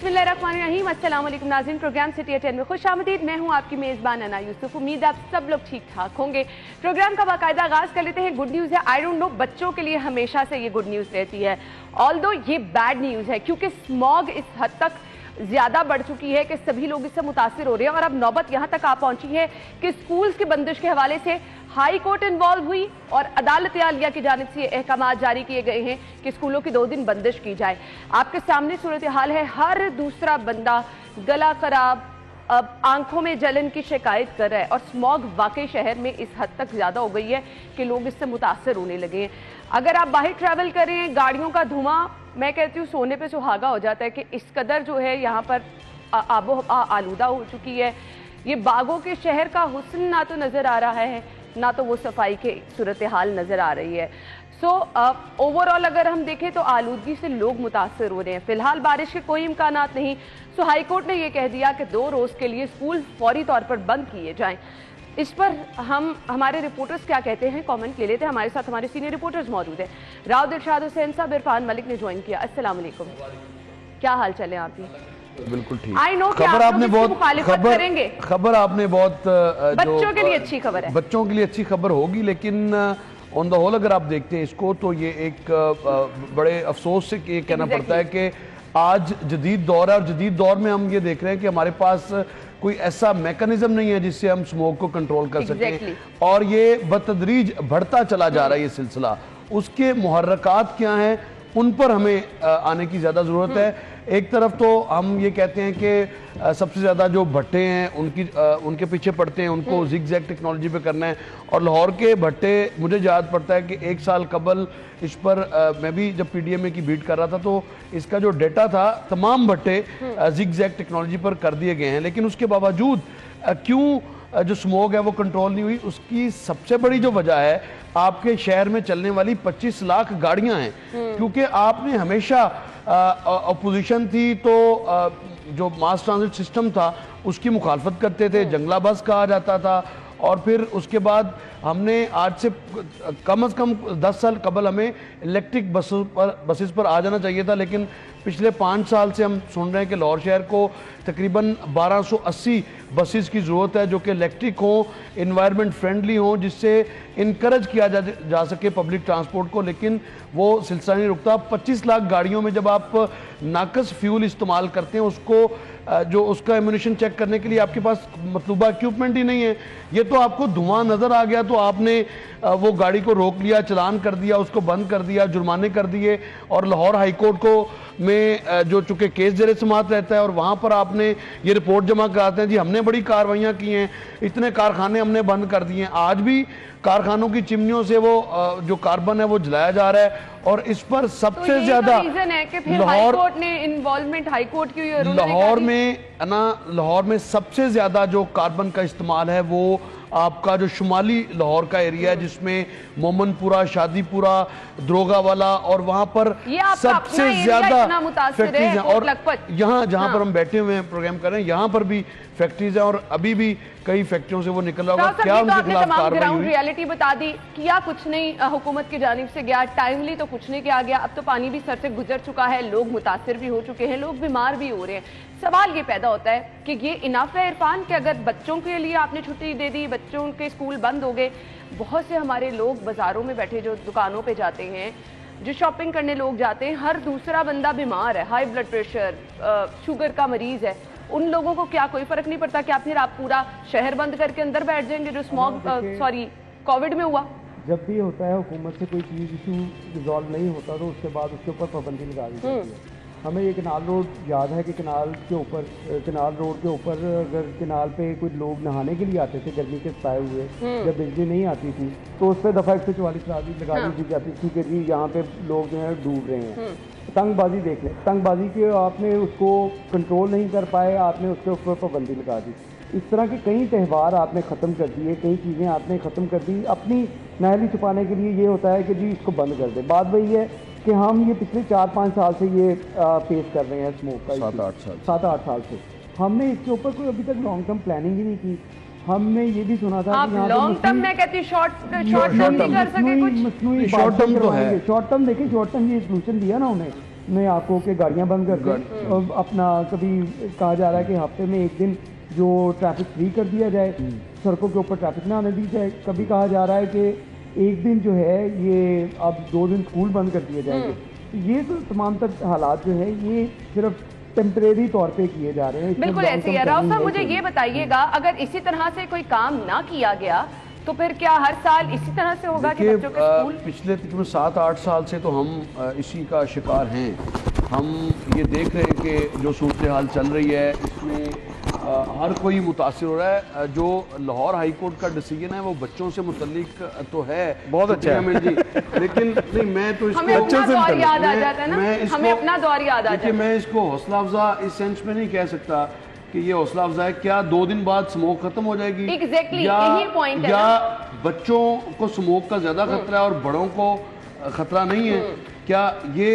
बिस्मिल्लाहिर्रहमानिर्रहीम। अस्सलाम वालेकुम नाज़रीन, प्रोग्राम सिटी एट 10 में खुश आमदीद। मैं हूँ आपकी मेज़बान अना यूसुफ। उम्मीद आप सब लोग ठीक ठाक होंगे। प्रोग्राम का बाकायदा आगाज़ कर लेते हैं। गुड न्यूज़ है, आई डोंट नो, बच्चों के लिए हमेशा से ये गुड न्यूज़ रहती है, ऑल्दो ये बैड न्यूज़ है क्योंकि स्मॉग इस हद तक ज़्यादा बढ़ चुकी है कि सभी लोग इससे मुतासिर हो रहे हैं और अब नौबत यहाँ तक आ पहुंची है कि स्कूल्स की बंदिश के हवाले से हाई कोर्ट इन्वॉल्व हुई और अदालत आलिया की जानिब से अहकाम जारी किए गए हैं कि स्कूलों की 2 दिन बंदिश की जाए। आपके सामने सूरत हाल है, हर दूसरा बंदा गला खराब, अब आंखों में जलन की शिकायत कर रहा है और स्मॉग वाकई शहर में इस हद तक ज़्यादा हो गई है कि लोग इससे मुतासर होने लगे हैं। अगर आप बाहर ट्रैवल कर रहे हैं, गाड़ियों का धुआं, मैं कहती हूँ सोने पे सुहागा हो जाता है कि इस कदर जो है यहाँ पर आबो हवा आलूदा हो चुकी है। ये बागों के शहर का हुस्न ना तो नज़र आ रहा है, ना तो वो सफाई की सूरत हाल नज़र आ रही है। ओवरऑल अगर हम देखें तो आलूदगी से लोग मुतासर हो रहे हैं। फिलहाल बारिश के कोई इम्कानात नहीं। हाई कोर्ट ने यह कह दिया कि 2 रोज़ के लिए स्कूल फौरी तौर पर बंद किए जाएं। इस पर हमारे रिपोर्टर्स क्या कहते हैं, कमेंट ले लेते हैं। हमारे साथ हमारे सीनियर रिपोर्टर्स मौजूद हैं। राव दिलशाद हुसैन साहब, इरफान मलिक ने ज्वाइन किया। अस्सलाम वालेकुम, क्या हाल चले आप ही? बिल्कुल ठीक। आई नो कि आप लोग इसकी मुखालिफत करेंगे। खबर आपने बहुत बच्चों के लिए अच्छी खबर है, बच्चों के लिए अच्छी खबर होगी, लेकिन ऑन द होल अगर आप देखते हैं इसको तो ये एक बड़े अफसोस से ये कहना पड़ता है कि आज जदीद दौर है और जदीद दौर में हम ये देख रहे हैं कि हमारे पास कोई ऐसा मैकेनिज्म नहीं है जिससे हम स्मोक को कंट्रोल कर सकें और ये बतदरीज बढ़ता चला जा रहा है ये सिलसिला। उसके मुहर्रकात क्या हैं, उन पर हमें आने की ज़्यादा ज़रूरत है। एक तरफ तो हम ये कहते हैं कि सबसे ज़्यादा जो भट्टे हैं उनके पीछे पड़ते हैं, उनको जिग-जैग टेक्नोलॉजी पे करना है। और लाहौर के भट्टे, मुझे याद पड़ता है कि 1 साल कबल इस पर मैं भी जब PDMA की बीट कर रहा था तो इसका जो डेटा था, तमाम भट्टे जिग-जैग टेक्नोलॉजी पर कर दिए गए हैं। लेकिन उसके बावजूद क्यों जो स्मोक है वो कंट्रोल नहीं हुई, उसकी सबसे बड़ी जो वजह है आपके शहर में चलने वाली 25 लाख गाड़ियां हैं। क्योंकि आपने हमेशा अपोजिशन थी तो जो मास ट्रांजिट सिस्टम था उसकी मुखालफत करते थे, जंगला बस कहा जाता था। और फिर उसके बाद हमने आज से कम से कम 10 साल कबल हमें इलेक्ट्रिक बसेस पर आ जाना चाहिए था, लेकिन पिछले 5 साल से हम सुन रहे हैं कि लाहौर शहर को तकरीबन 1280 बसेस की ज़रूरत है जो कि इलेक्ट्रिक हों, इन्वायरमेंट फ्रेंडली हों, जिससे इनकरेज किया जा सके पब्लिक ट्रांसपोर्ट को। लेकिन वो सिलसिला नहीं रुकता। 25 लाख गाड़ियों में जब आप नाकस फ्यूल इस्तेमाल करते हैं, जो उसका एम्यूनिशन चेक करने के लिए आपके पास मतलूबा इक्विपमेंट ही नहीं है। ये तो आपको धुआं नज़र आ गया तो आपने वो गाड़ी को रोक लिया, चलान कर दिया, उसको बंद कर दिया, जुर्माने कर दिए। और लाहौर हाई कोर्ट में जो चूँकि केस ज़ेर समाअत रहता है और वहाँ पर आपने ये रिपोर्ट जमा कराते हैं, जी हमने बड़ी कार्रवाइयाँ की हैं, इतने कारखाने हमने बंद कर दिए हैं। आज भी कारखानों की चिमनियों से वो जो कार्बन है वो जलाया जा रहा है। और इस पर सबसे ज्यादा लाहौर में सबसे ज्यादा जो कार्बन का इस्तेमाल है वो आपका जो शुमाली लाहौर का एरिया है, जिसमें मोमनपुरा, शादीपुरा, द्रोगा वाला, और वहां पर सबसे ज्यादा फैक्ट्रीज हैं। और यहाँ जहाँ पर हम बैठे हुए हैं प्रोग्राम कर रहे हैं, यहाँ पर भी फैक्ट्रीज हैं और अभी भी कई फैक्ट्रियों से वो निकल रहा होगा। क्या उनके खिलाफ कार्रवाई हुई? रियलिटी बता दी, किया कुछ नहीं, हुकूमत की जानिब से गया, टाइमली तो कुछ नहीं किया गया। अब तो पानी भी सर से गुजर चुका है, लोग मुतासिर भी हो चुके हैं, लोग बीमार भी हो रहे हैं। सवाल ये पैदा होता है कि ये इनफ है इरफान कि अगर बच्चों के लिए आपने छुट्टी दे दी, बच्चों के स्कूल बंद हो गए, बहुत से हमारे लोग बाजारों में बैठे जो दुकानों पे जाते हैं, जो शॉपिंग करने लोग जाते हैं, हर दूसरा बंदा बीमार है, हाई ब्लड प्रेशर, शुगर का मरीज है। उन लोगों को क्या कोई फर्क नहीं पड़ता कि फिर आप पूरा शहर बंद करके अंदर बैठ जाएंगे जो कोविड में हुआ? जब भी होता है हुकूमत से कोई चीज़ इशू रिजॉल्व नहीं होता तो उसके बाद उसके ऊपर पाबंदी लगा दी जाती है। हमें ये कनाल रोड याद है कि कनाल रोड के ऊपर अगर कनाल पे कोई लोग नहाने के लिए आते थे गर्मी के सताए हुए, जब बिजली नहीं आती थी तो उस पर दफ़ा 144 लगा दी जाती थी कि जी यहाँ पे लोग जो है डूब रहे हैं। तंगबाजी देख लें, तंगबाजी के आपने उसको कंट्रोल नहीं कर पाए, आपने उसके ऊपर पाबंदी लगा दी। इस तरह के कई त्यौहार आपने ख़त्म कर दिए, कई चीज़ें आपने ख़त्म कर दी। अपनी नाअहली छुपाने के लिए ये होता है कि जी इसको बंद कर दे। बात वही है कि हम ये पिछले 4-5 साल से ये फेस कर रहे हैं स्मोक का, 7-8 साल से। हमने इसके ऊपर कोई अभी तक लॉन्ग टर्म प्लानिंग ही नहीं की। हमने ये भी सुना था कि लॉन्ग टर्म में कहती शॉर्ट टर्म नहीं कर सके कुछ। शॉर्ट टर्म तो है, शॉर्ट टर्म देखिए, शॉर्ट टर्म ये सोल्यूशन दिया ना उन्हें, में आपको कि गाड़ियाँ बंद कर दें और अपना कभी कहा जा रहा है कि हफ्ते में एक दिन जो ट्रैफिक फ्री कर दिया जाए, सड़कों के ऊपर ट्रैफिक ना आने दी जाए। कभी कहा जा रहा है कि एक दिन जो है ये अब 2 दिन स्कूल बंद कर दिए जाएंगे। ये तो तमाम तर हालात जो है ये सिर्फ टेम्परेरी तौर पे किए जा रहे हैं। बिल्कुल ऐसे ही है। राव साहब मुझे ये बताइएगा, अगर इसी तरह से कोई काम ना किया गया तो फिर क्या हर साल इसी तरह से होगा कि बच्चों के स्कूल? पिछले तकरीबन 7-8 साल से तो हम इसी का शिकार हैं। हम ये देख रहे हैं कि जो सूरत हाल चल रही है इसमें हर कोई मुतासिर हो रहा है। जो लाहौर हाई कोर्ट का डिसीजन है वो बच्चों से मुतल्लिक तो है, बहुत अच्छा है जी, लेकिन नहीं मैं तो इसको हमें अपना दौर याद आ जाता है ना, हमें अपना दौर याद आ जाता है। मैं इसको हौसला अफजा इस सेंस में नहीं कह सकता कि ये हौसला अफजा है। क्या 2 दिन बाद स्मोक खत्म हो जाएगी? Exactly, यही पॉइंट है या बच्चों को स्मोक का ज्यादा खतरा है और बड़ों को खतरा नहीं है? क्या ये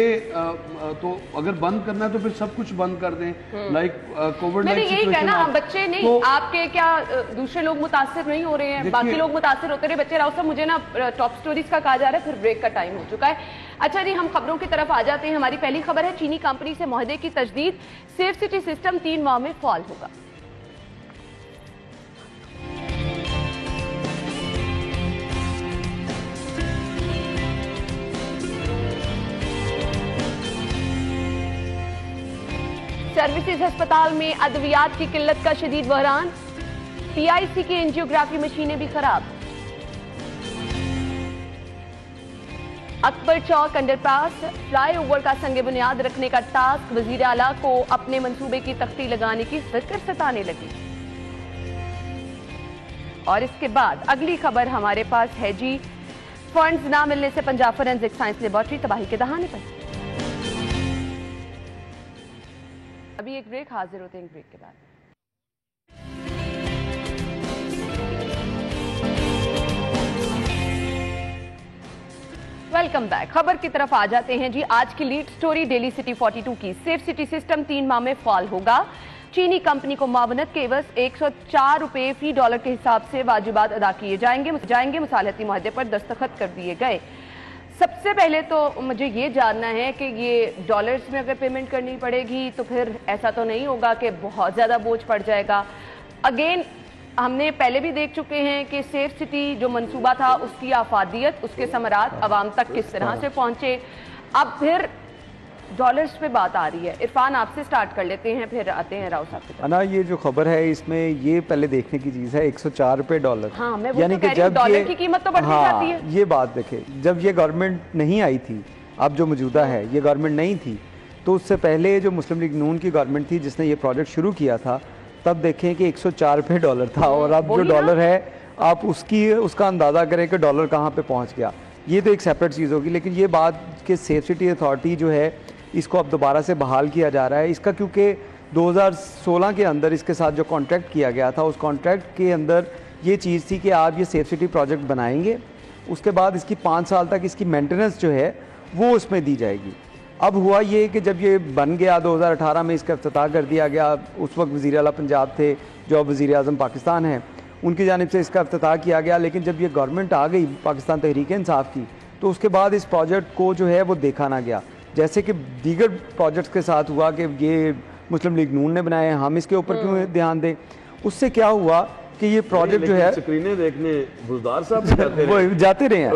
तो अगर बंद करना है तो फिर सब कुछ बंद कर दें, लाइक कोविड मैं यही कहना, बच्चे नहीं तो, आपके क्या दूसरे लोग मुतासिर नहीं हो रहे हैं? बाकी लोग मुतासिर होते रहे, बच्चे। राव साहब मुझे ना टॉप स्टोरीज का कहा जा रहा है, फिर ब्रेक का टाइम हो चुका है। अच्छा जी, हम खबरों की तरफ आ जाते हैं। हमारी पहली खबर है, चीनी कंपनी से मुआहदे की तजदीद, सेफ सिटी सिस्टम 3 माह में फॉल होगा। सर्विसेज अस्पताल में अद्वियात की किल्लत का शदीद बहरान, पीआईसी की एंजियोग्राफी मशीनें भी खराब। अकबर चौक अंडरपास फ्लाईओवर का संग बुनियाद रखने का टास्क वजीर आला को अपने मंसूबे की तख्ती लगाने की फिक्र सताने लगी। और इसके बाद अगली खबर हमारे पास है जी, फंड्स ना मिलने से पंजाब फोरेंसिक साइंस लेबोरेटरी तबाही के दहाने पर। अभी एक ब्रेक, हाजिर होते हैं एक ब्रेक के बाद। Welcome back. खबर की तरफ आ जाते हैं जी। आज की लीड स्टोरी डेली सिटी 42 की, सेफ सिटी सिस्टम 3 माह में फॉल होगा। चीनी कंपनी को मावनत के एवज 104 रुपए फी डॉलर के हिसाब से वाजिबात अदा किए जाएंगे। मुसालहती मुआहदे पर दस्तखत कर दिए गए। सबसे पहले तो मुझे ये जानना है कि ये डॉलर्स में अगर पेमेंट करनी पड़ेगी तो फिर ऐसा तो नहीं होगा कि बहुत ज़्यादा बोझ पड़ जाएगा? अगेन हमने पहले भी देख चुके हैं कि सेफ सिटी जो मंसूबा था उसकी आफादियत, उसके समरात अवाम तक किस तरह से पहुंचे। अब फिर डॉलर्स पे बात आ रही है। इरफान, आपसे स्टार्ट कर लेते हैं, फिर आते हैं राव साहब की। ना ये जो खबर है इसमें ये पहले देखने की चीज़ है 104 रुपए डॉलर। हाँ, मैं वो यानी तो कि जब डॉलर की कीमत तो बढ़ती जाती है। ये बात देखें, जब ये गवर्नमेंट नहीं आई थी, अब जो मौजूदा है ये गवर्नमेंट नहीं थी, तो उससे पहले जो मुस्लिम लीग नून की गवर्नमेंट थी जिसने ये प्रोजेक्ट शुरू किया था, तब देखें कि 104 रुपए डॉलर था और अब जो डॉलर है आप उसका अंदाज़ा करें कि डॉलर कहाँ पे पहुँच गया। ये तो एक सेपरेट चीज़ होगी, लेकिन ये बात कि सेफ सिटी अथॉरिटी जो है इसको अब दोबारा से बहाल किया जा रहा है। इसका क्योंकि 2016 के अंदर इसके साथ जो कॉन्ट्रैक्ट किया गया था, उस कॉन्ट्रैक्ट के अंदर ये चीज़ थी कि आप ये सेफ सिटी प्रोजेक्ट बनाएंगे, उसके बाद इसकी 5 साल तक इसकी मेंटेनेंस जो है वो उसमें दी जाएगी। अब हुआ ये कि जब ये बन गया 2018 में इसका इफ्तिताह कर दिया गया, उस वक्त वज़ीर आला पंजाब थे जो अब वज़ीर आज़म पाकिस्तान हैं, उनकी जानिब से इसका इफ्तिताह किया गया। लेकिन जब ये गवर्नमेंट आ गई पाकिस्तान तहरीक इंसाफ की, तो उसके बाद इस प्रोजेक्ट को जो है वो देखा ना गया, जैसे कि दीगर प्रोजेक्ट्स के साथ हुआ कि ये मुस्लिम लीग नून ने बनाए, हम इसके ऊपर क्यों ध्यान दें। उससे क्या हुआ कि ये प्रोजेक्ट जो है स्क्रीनें देखने बुज़दार साहब जाते रहे हैं,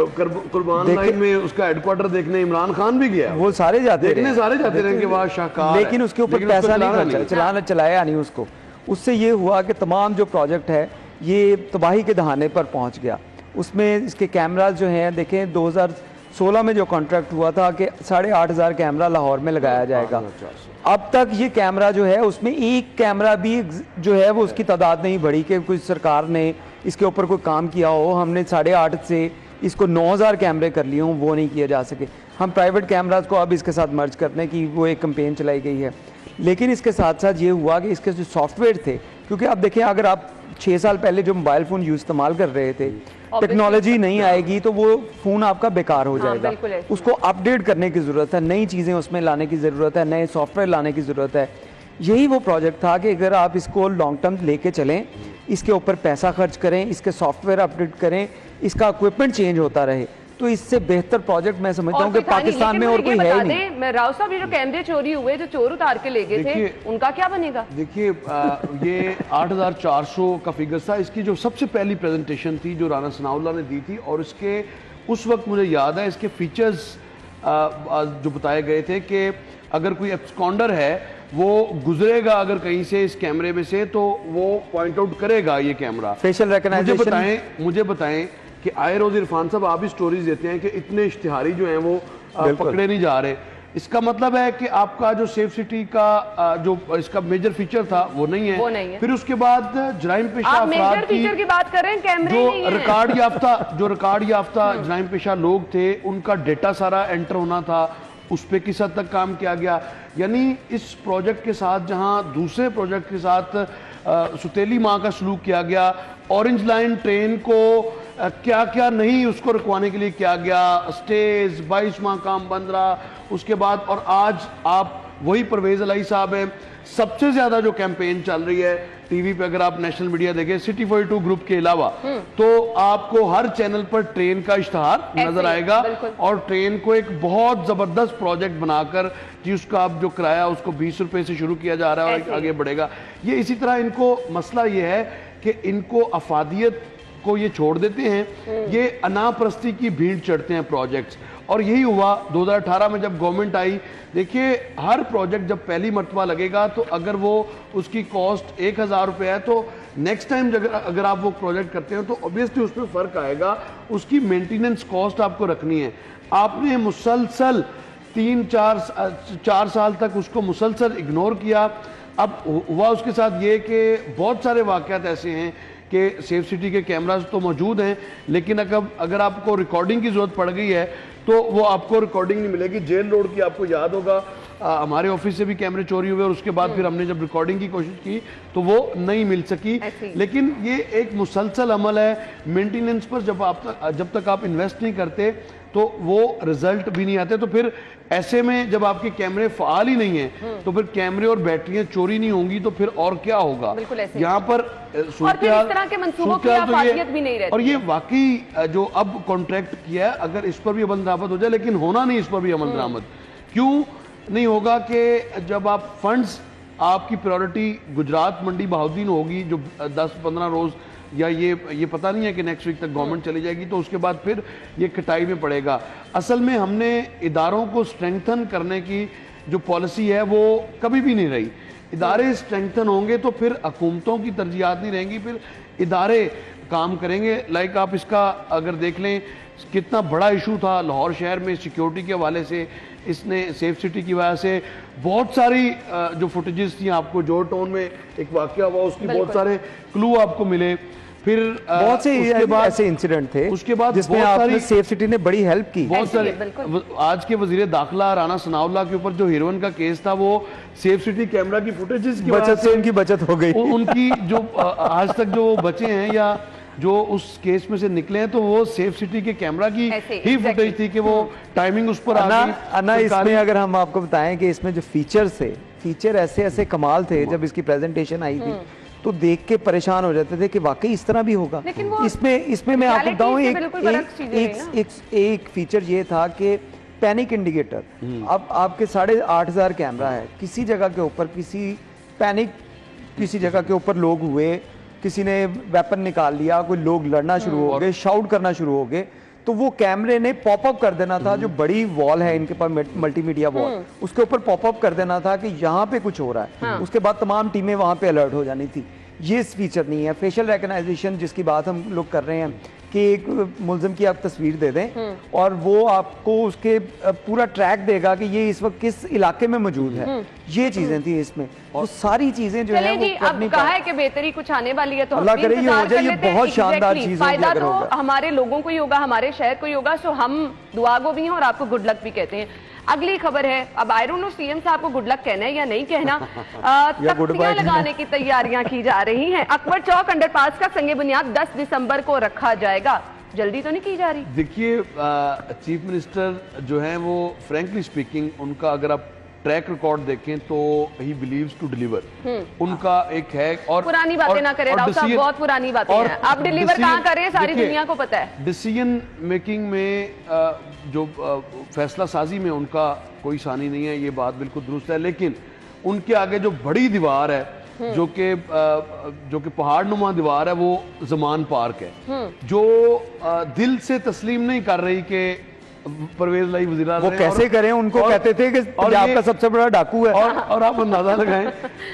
कुर्बान लाइन में उसका हेडक्वार्टर देखने इमरान खान भी गया, वो सारे जाते रहे कि वाह शाहकार, लेकिन उसके ऊपर पैसा नहीं चलाया नहीं उसको। उससे ये हुआ कि तमाम जो प्रोजेक्ट है ये तबाही के दहाने पर पहुंच गया। उसमें इसके कैमराज जो हैं देखें, 2016 में जो कॉन्ट्रैक्ट हुआ था कि 8,500 कैमरा लाहौर में लगाया जाएगा। अब तक ये कैमरा जो है उसमें एक कैमरा भी जो है वो उसकी तादाद नहीं बढ़ी कि कोई सरकार ने इसके ऊपर कोई काम किया हो। हमने 8,500 से इसको 9,000 कैमरे कर लिए हों, वो नहीं किए जा सके। हम प्राइवेट कैमराज को अब इसके साथ मर्ज करने की वो एक कैंपेन चलाई गई है। लेकिन इसके साथ साथ ये हुआ कि इसके जो सॉफ्टवेयर थे, क्योंकि अब देखें अगर आप 6 साल पहले जो मोबाइल फ़ोन इस्तेमाल कर रहे थे, टेक्नोलॉजी नहीं आएगी तो वो फ़ोन आपका बेकार हो जाएगा। उसको अपडेट करने की ज़रूरत है, नई चीज़ें उसमें लाने की ज़रूरत है, नए सॉफ्टवेयर लाने की ज़रूरत है। यही वो प्रोजेक्ट था कि अगर आप इसको लॉन्ग टर्म लेके चलें, इसके ऊपर पैसा खर्च करें, इसके सॉफ्टवेयर अपडेट करें, इसका इक्विपमेंट चेंज होता रहे, तो इससे बेहतर प्रोजेक्ट मैं समझता हूँ कि पाकिस्तान में और कोई है नहीं। मैं राव साहब, ये जो कैमरे चोरी हुए, जो चोर उतार के ले गए थे, उनका क्या बनेगा? देखिए ये 8,400 का फिगर था। इसकी जो सबसे पहली प्रेजेंटेशन थी जो राना सनाउल्लाह ने दी थी, और इसके उस वक्त मुझे याद है इसके फीचर्स जो बताए गए थे कि अगर कोई एब्सकॉन्डर है वो गुजरेगा अगर कहीं से इस कैमरे में से, तो वो पॉइंट आउट करेगा ये कैमरा। Facial recognition. मुझे बताएं कि आए रोज इरफान साहब आप भी स्टोरीज देते हैं कि इतने इश्तिहारी जो हैं वो पकड़े नहीं जा रहे। इसका मतलब है कि आपका जो सेफ सिटी का जो इसका मेजर फीचर था वो नहीं है। फिर उसके बाद जराइम पेशा अफराद की बात कर रहे हैं, कैमरे जो रिकॉर्ड याफ्ता जराइम पेशा लोग थे, उनका डेटा सारा एंटर होना था, उस पर किस हद तक काम किया गया। यानी इस प्रोजेक्ट के साथ जहां दूसरे प्रोजेक्ट के साथ सुतेली माँ का सलूक किया गया, ऑरेंज लाइन ट्रेन को क्या क्या नहीं उसको रुकवाने के लिए किया गया, स्टेज 22 माह काम बंद रहा उसके बाद, और आज आप वही परवेज अलाई साहब हैं। सबसे ज्यादा जो कैंपेन चल रही है टीवी पे, अगर आप नेशनल मीडिया देखें सिटी 42 ग्रुप के अलावा, तो आपको हर चैनल पर ट्रेन का इश्तहार नजर आएगा, और ट्रेन को एक बहुत जबरदस्त प्रोजेक्ट बनाकर जी उसका आप जो किराया उसको 20 रुपए से शुरू किया जा रहा है और आगे बढ़ेगा। ये इसी तरह इनको मसला ये है कि इनको अफादियत को ये छोड़ देते हैं, ये अनापरस्ती की भीड़ चढ़ते हैं प्रोजेक्ट्स। और यही हुआ 2018 में जब गवर्नमेंट आई। देखिए हर प्रोजेक्ट जब पहली मरतबा लगेगा तो अगर वो उसकी कॉस्ट 1,000 रुपये है, तो नेक्स्ट टाइम अगर आप वो प्रोजेक्ट करते हैं तो ऑब्वियसली उसमें फ़र्क आएगा, उसकी मेंटेनेंस कॉस्ट आपको रखनी है। आपने मुसलसल 3-4 साल तक उसको मुसलसल इग्नोर किया। अब हुआ उसके साथ ये कि बहुत सारे वाक़यात ऐसे हैं कि सेफ सिटी के कैमरास तो मौजूद हैं, लेकिन अगर आपको रिकॉर्डिंग की ज़रूरत पड़ गई है तो वो आपको रिकॉर्डिंग नहीं मिलेगी। जेल रोड की आपको याद होगा, हमारे ऑफिस से भी कैमरे चोरी हुए और उसके बाद फिर हमने जब रिकॉर्डिंग की कोशिश की तो वो नहीं मिल सकी। लेकिन ये एक मुसलसल अमल है, मेंटेनेंस पर जब तक आप इन्वेस्ट नहीं करते तो वो रिजल्ट भी नहीं आते। तो फिर ऐसे में जब आपके कैमरे फाल ही नहीं है तो फिर कैमरे और बैटरियां चोरी नहीं होंगी तो फिर और क्या होगा। यहाँ पर और ये वाकई जो अब कॉन्ट्रैक्ट किया है, अगर इस पर भी अमल दरामद हो जाए, लेकिन होना नहीं इस पर भी अमल दरामद। क्यों नहीं होगा कि जब आप फंड्स, आपकी प्रायोरिटी गुजरात मंडी बहाउद्दीन होगी जो 10-15 रोज या ये पता नहीं है कि नेक्स्ट वीक तक गवर्नमेंट चली जाएगी, तो उसके बाद फिर ये कटाई में पड़ेगा। असल में हमने इदारों को स्ट्रेंथन करने की जो पॉलिसी है वो कभी भी नहीं रही। इदारे स्ट्रेंथन होंगे तो फिर हुकूमतों की तरजीहात नहीं रहेंगी, फिर इदारे काम करेंगे। लाइक आप इसका अगर देख लें कितना बड़ा इशू था लाहौर शहर में सिक्योरिटी के हवाले से, इसने सेफ सिटी की वजह से बहुत सारी जो फुटेजेस थी, आपको जोर टाउन में एक वाकया हुआ उसकी बहुत सारे क्लू आपको मिले। फिर बहुत से ऐसे इंसिडेंट थे उसके बाद जिसमें आपने सेफ सिटी ने बड़ी हेल्प की। बहुत सारे आज के वजीर दाखिला राना सनाउल्लाह के ऊपर जो हीरोइन का केस था वो सेफ सिटी कैमरा की फुटेजेस की बचत से उनकी बचत हो गई। उनकी जो आज तक जो बचे हैं या जो उस केस में से निकले हैं तो वो सेफ सिटी के कैमरा की ही फुटेज थी कि वो टाइमिंग उस पर आना। इसमें अगर हम आपको बताएं कि इसमें जो फीचर्स थे, फीचर ऐसे कमाल थे, जब इसकी प्रेजेंटेशन आई थी तो देख के परेशान हो जाते थे कि वाकई इस तरह भी होगा। इसमें मैं आपको बताऊं एक फीचर ये था कि पैनिक इंडिकेटर। अब आपके 8,500 कैमरा है, किसी जगह के ऊपर किसी जगह के ऊपर लोग हुए, किसी ने वेपन निकाल लिया, कोई लोग लड़ना शुरू हो गए, शाउट करना शुरू हो गए, तो वो कैमरे ने पॉपअप कर देना था। जो बड़ी वॉल है इनके पास मल्टीमीडिया वॉल, उसके ऊपर पॉपअप कर देना था कि यहाँ पे कुछ हो रहा है। उसके बाद तमाम टीमें वहां पे अलर्ट हो जानी थी। ये फीचर नहीं है। फेशियल रिकॉग्निशन जिसकी बात हम लोग कर रहे हैं कि एक मुलजिम की आप तस्वीर दे दें और वो आपको उसके पूरा ट्रैक देगा कि ये इस वक्त किस इलाके में मौजूद है। ये चीजें थी इसमें, वो सारी चीजें जो है वो अब कहा है कि बेहतरी कुछ आने वाली है तो अल्लाह करे ये हो जाए, ये बहुत शानदार चीज होगी। फायदा तो हमारे लोगों को ही होगा, हमारे शहर को ही होगा। सो हम दुआ गो भी हैं और आपको गुड लक भी कहते हैं। अगली खबर है, अब आई डोंट नो सीएम साहब को गुड लक कहना है या नहीं कहना, तख्तियां लगाने की तैयारियां की जा रही हैं। अकबर चौक अंडरपास का संगे बुनियाद 10 दिसंबर को रखा जाएगा। जल्दी तो नहीं की जा रही? देखिए चीफ मिनिस्टर जो हैं वो फ्रैंकली स्पीकिंग, उनका अगर आप ट्रैक रिकॉर्ड देखें तो ही बिलीव्स टू डिलीवर, उनका एक है। और पुरानी बातें ना करें राव साहब, बहुत पुरानी बातें हैं, आप डिलीवर कहाँ कर रहे हैं सारी दुनिया को पता है। डिसीजन मेकिंग में जो फैसला साजी में उनका कोई सानी नहीं है, ये बात बिल्कुल दुरुस्त है, लेकिन उनके आगे जो बड़ी दीवार है जो कि पहाड़ नुमा दीवार है, वो ज़मान पार्क है, जो दिल से तस्लीम नहीं कर रही कि परवेज लाई वज़ीर वो कैसे करें। उनको कहते थे कि पंजाब का सबसे बड़ा डाकू है, और आप अंदाजा लगाएं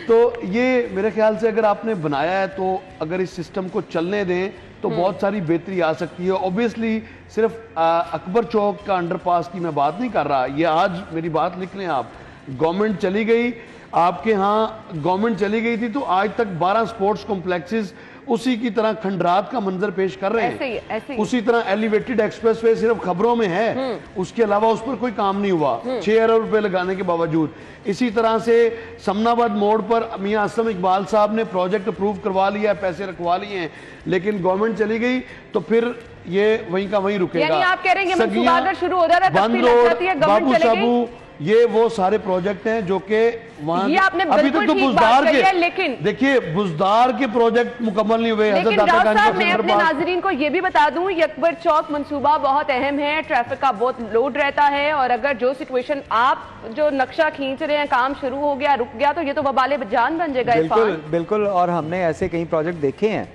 तो ये मेरे ख्याल से अगर आपने बनाया है तो अगर इस सिस्टम को चलने दें तो बहुत सारी बेहतरी आ सकती है। ऑब्वियसली सिर्फ अकबर चौक का अंडरपास की मैं बात नहीं कर रहा, ये आज मेरी बात लिख लें आप, गवर्नमेंट चली गई, आपके यहाँ गवर्नमेंट चली गई थी तो आज तक 12 स्पोर्ट्स कॉम्प्लेक्सेस उसी की तरह खंडरात का मंजर पेश कर रहे हैं। ऐसे ही। उसी तरह एलिवेटेड एक्सप्रेसवे सिर्फ खबरों में है, उसके अलावा उस पर कोई काम नहीं हुआ 6 अरब रुपए लगाने के बावजूद। इसी तरह से समनाबाद मोड़ पर मियां असलम इकबाल साहब ने प्रोजेक्ट अप्रूव करवा लिया है, पैसे रखवा लिए हैं, लेकिन गवर्नमेंट चली गई तो फिर ये वहीं का वहीं रुकेगा। यानी आप कह रहे हैं मंसूबा अगर शुरू हो जाता है, बाबू साबू, ये वो सारे प्रोजेक्ट हैं जो कि वहां अभी तक तो बुजदार के, लेकिन देखिए बुजदार के प्रोजेक्ट मुकम्मल नहीं हुए। लेकिन राव साहब मैं अपने नाजरीन को ये भी बता दूं, ये अकबर चौक मंसूबा बहुत अहम है, ट्रैफिक का बहुत लोड रहता है, और अगर जो सिचुएशन आप जो नक्शा खींच रहे हैं, काम शुरू हो गया, रुक गया, तो ये तो वबाले जान बन जाएगा। बिल्कुल बिल्कुल, और हमने ऐसे कई प्रोजेक्ट देखे हैं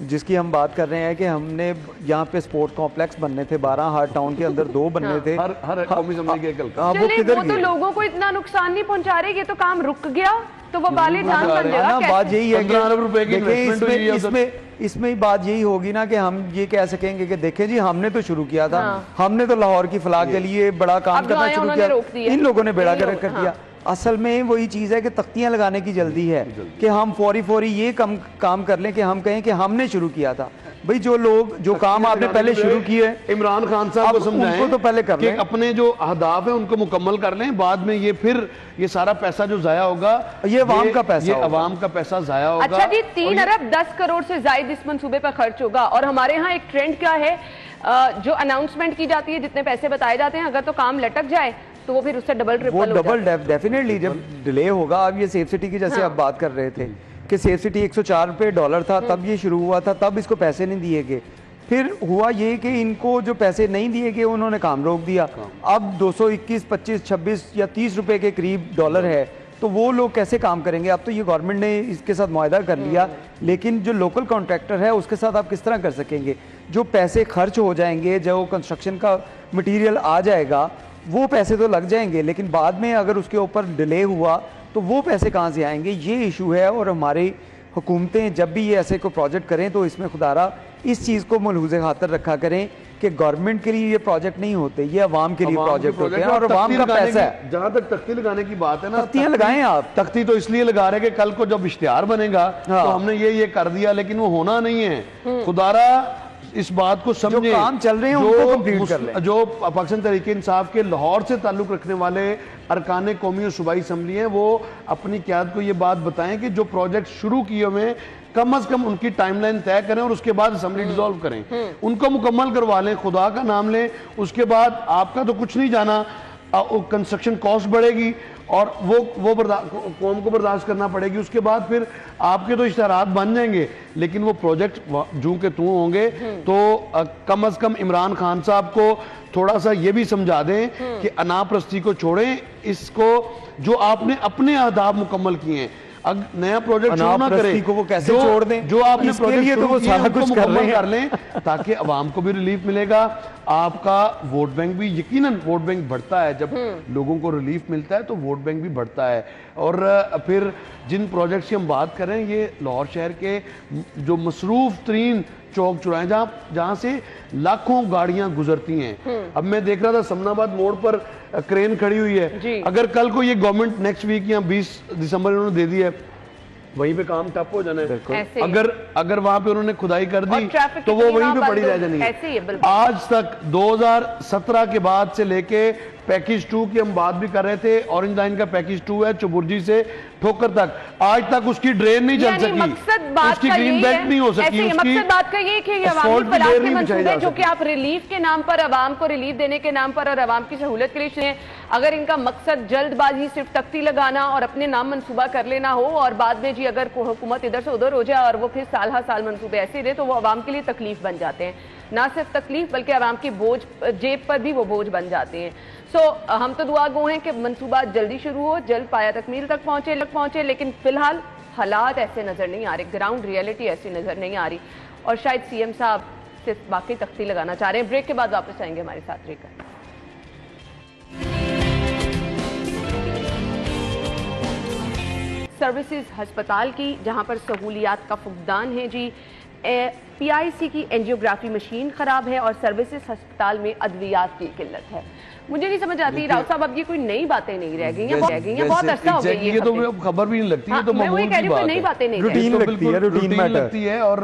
जिसकी हम बात कर रहे हैं कि हमने यहाँ पे स्पोर्ट्स कॉम्प्लेक्स बनने थे 12, हर टाउन के अंदर 2 बनने थे, हर कौमी असम्बली के कल वो किधर तो लोगों को इतना नुकसान नहीं पहुंचा रहे, ये तो काम रुक गया तो वो बाले जान बन जाएगा। बात यही है 15 अरब रुपए की इन्वेस्टमेंट हुई है, इसमें बात यही होगी ना कि हम ये कह सकेंगे कि देखें जी हमने तो शुरू किया था, हमने तो लाहौर की फलाह के लिए बड़ा काम करना शुरू किया, इन लोगों ने बेड़ा गर्क कर दिया। असल में वही चीज़ है कि तख्तियां लगाने की जल्दी है कि हम फौरी ये काम कर लें कि हम कहें कि हमने शुरू किया था। भाई जो लोग जो काम आपने पहले शुरू किए, इमरान खान साहब को समझाएं उनको तो पहले कर लें, अपने जो अहदाफ है उनको मुकम्मल कर लें, बाद में ये फिर ये सारा पैसा जो जाया होगा ये अवाम का पैसा, ये अवाम का पैसा जाया होगा। अच्छा जी, 3 अरब 10 करोड़ से ज्यादा इस मंसूबे पर खर्च होगा, और हमारे यहाँ एक ट्रेंड क्या है, जो अनाउंसमेंट की जाती है, जितने पैसे बताए जाते हैं, अगर तो काम लटक जाए तो वो फिर उससे डबल डेफिनेटली जब डिले होगा। अब ये सेफ सिटी की जैसे आप बात कर रहे थे कि सेफ सिटी $104 था, तब ये शुरू हुआ था, तब इसको पैसे नहीं दिए गए, फिर हुआ ये कि इनको जो पैसे नहीं दिए गए उन्होंने काम रोक दिया। अब 221, 25, 26 या 30 रुपए के करीब डॉलर है, तो वो लोग कैसे काम करेंगे। अब तो ये गवर्नमेंट ने इसके साथ मुआहदा कर लिया, लेकिन जो लोकल कॉन्ट्रैक्टर है उसके साथ आप किस तरह कर सकेंगे। जो पैसे खर्च हो जाएंगे, जो कंस्ट्रक्शन का मटीरियल आ जाएगा, वो पैसे तो लग जाएंगे, लेकिन बाद में अगर उसके ऊपर डिले हुआ तो वो पैसे कहाँ से आएंगे, ये इशू है। और हमारी हुकूमतें जब भी ये ऐसे कोई प्रोजेक्ट करें तो इसमें खुदारा इस चीज़ को मलहूज़े खातर रखा करें कि गवर्नमेंट के लिए ये प्रोजेक्ट नहीं होते, ये अवाम के लिए प्रोजेक्ट होते हैं, और अवाम का पैसा है। जहाँ तक तख्ती लगाने की बात है ना, तख्तियां लगाएं आप। तख्ती तो इसलिए लगा रहे कि कल को जब इश्तिहार बनेगा तो हमने ये कर दिया, लेकिन वो होना नहीं है। खुदारा इस बात को समझे, जो काम चल रहे हैं उनको कंप्लीट कर लें। जो पाकिस्तान तहरीक इंसाफ के लाहौर से ताल्लुक रखने वाले अरकान कौमी और सूबाई असम्बली हैं, वो अपनी क़यादत को ये बात बताएं कि जो प्रोजेक्ट शुरू किए हुए कम अज कम उनकी टाइमलाइन तय करें और उसके बाद असम्बली डिसॉल्व करें, उनको मुकम्मल करवा लें, खुदा का नाम लें। उसके बाद आपका तो कुछ नहीं जाना, कंस्ट्रक्शन कॉस्ट बढ़ेगी और वो कौम को बर्दाश्त करना पड़ेगी। उसके बाद फिर आपके तो इश्तिहारात बन जाएंगे, लेकिन वो प्रोजेक्ट जूं के तू होंगे। तो कम अज कम इमरान खान साहब को थोड़ा सा ये भी समझा दें कि अनापरस्ती को छोड़ें, इसको जो आपने अपने अहदाफ मुकम्मल किए हैं, नया प्रोजेक्ट शुरू ना करें को वो कैसे छोड़ दें, जो आपने प्रोजेक्ट लिए तो वो सारा कुछ कर लें, ताकि अवाम को भी रिलीफ मिलेगा, आपका वोट बैंक भी, यकीनन वोट बैंक बढ़ता है जब लोगों को रिलीफ मिलता है, तो वोट बैंक भी बढ़ता है। और फिर जिन प्रोजेक्ट्स की हम बात कर रहे हैं, ये लाहौर शहर के जो मसरूफ तरीन चौक चौराहे जहाँ से लाखों गाड़ियां गुजरती हैं। अब मैं देख रहा था समनाबाद मोड़ पर क्रेन खड़ी हुई है, अगर कल को ये गवर्नमेंट नेक्स्ट वीक या 20 दिसंबर इन्होंने दे दी है, वहीं पे काम ठप हो जाना है। अगर वहां पे उन्होंने खुदाई कर दी तो वो वहीं पे पड़ी रह जानी है। आज तक 2017 के बाद से लेके पैकेज 2 की हम बात भी कर रहे थे, ऑरेंज लाइन का पैकेज 2 है चुबुर्जी से ठोकर तक, आज तक उसकी ड्रेन नहीं चल सकी, मकसद बात उसकी का ग्रीन यही बेल्ट है, नहीं हो सकी, मकसद बात का ये कि अवामी फलाह के मंसूबे जो कि आप रिलीफ के नाम पर, अवाम को रिलीफ देने के नाम पर और अवाम की सहूलत के लिए, अगर इनका मकसद जल्दबाजी सिर्फ तख्ती लगाना और अपने नाम मंसूबा कर लेना हो और बाद में जी अगर हुकूमत इधर से उधर हो जाए और वो फिर साल हर साल मंसूबे ऐसे रहे, तो वो अवाम के लिए तकलीफ बन जाते हैं। ना सिर्फ तकलीफ बल्कि अवाम की बोझ, जेब पर भी वो बोझ बन जाते हैं। हम तो दुआ गो हैं कि मंसूबा जल्दी शुरू हो, जल्द पाया तकमील तक पहुंचे, लेकिन फिलहाल हालात ऐसे नजर नहीं आ रहे, ग्राउंड रियलिटी ऐसी नजर नहीं आ रही और शायद सीएम साहब सिर्फ बाकी तख्ती लगाना चाह रहे हैं। ब्रेक के बाद वापस आएंगे हमारे साथ रहकर। सर्विसेज हस्पताल की, जहां पर सहूलियात का फुकदान है जी। पीआईसी की एंजियोग्राफी मशीन खराब है और सर्विसेज हस्पताल में अद्वियात की किल्लत है। मुझे नहीं समझ आती राव साहब, अब ये कोई नई बातें नहीं रह गई हैं, बहुत अरसा हो गया ये तो खबर भी नहीं लगती है, तो मामूली सी बात है, नई बातें नहीं रूटीन लगती है और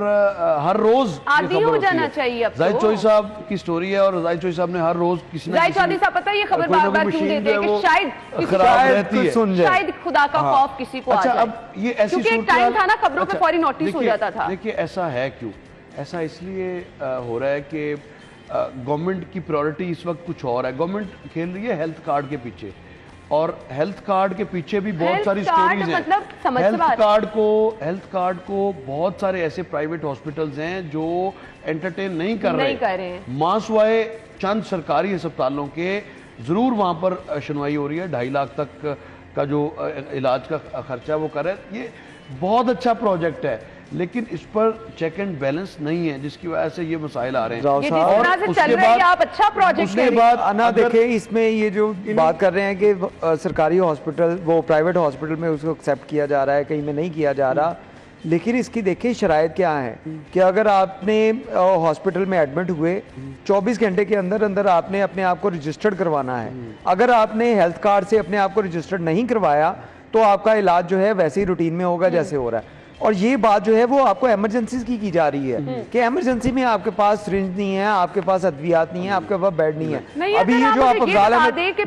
हर रोज आदी हो जाना चाहिए। अब जाहिद चौधरी साहब की स्टोरी है और जाहिद चौधरी साहब ने हर रोज किसी ना जाहिद चौधरी साहब पता है ये खबर बार बार क्यों देते हैं कि शायद खराब रहती है, शायद खुदा का खौफ किसी को आ जाए। अब ये ऐसी क्योंकि एक टाइम था ना खबरों पे फौरी नोटिस हो जाता था। देखिए ऐसा है क्यों, ऐसा इसलिए हो रहा है कि गवर्नमेंट की प्रायोरिटी इस वक्त कुछ और है। गवर्नमेंट खेल रही है हेल्थ कार्ड के पीछे और हेल्थ कार्ड के पीछे भी बहुत सारी स्टोरीज हैं। मतलब हेल्थ कार्ड को बहुत सारे ऐसे प्राइवेट हॉस्पिटल्स हैं जो एंटरटेन नहीं कर रहे हैं। मासवाए चंद सरकारी अस्पतालों के जरूर वहां पर सुनवाई हो रही है, 2.5 लाख तक का जो इलाज का खर्चा वो कर रहे हैं। ये बहुत अच्छा प्रोजेक्ट है, लेकिन इस पर चेक एंड बैलेंस नहीं है, जिसकी वजह से ये मसाइल आ रहे हैं। और उसके बाद आप अच्छा प्रोजेक्ट उसके बाद अना देखे इसमें ये जो बात कर रहे हैं कि सरकारी हॉस्पिटल वो प्राइवेट हॉस्पिटल में उसको एक्सेप्ट किया जा रहा है, कहीं में नहीं किया जा रहा, लेकिन इसकी देखिए शराइत क्या है कि अगर आपने हॉस्पिटल में एडमिट हुए 24 घंटे के अंदर अंदर आपने अपने आप को रजिस्टर्ड करवाना है। अगर आपने हेल्थ कार्ड से अपने आप को रजिस्टर्ड नहीं करवाया तो आपका इलाज जो है वैसे ही रूटीन में होगा जैसे हो रहा है। और ये बात जो है वो आपको इमरजेंसी की जा रही है कि इमरजेंसी में आपके पास सिरिंज नहीं है, आपके पास अद्वियात नहीं है, आपके पास बेड नहीं है। अभी ये जो आप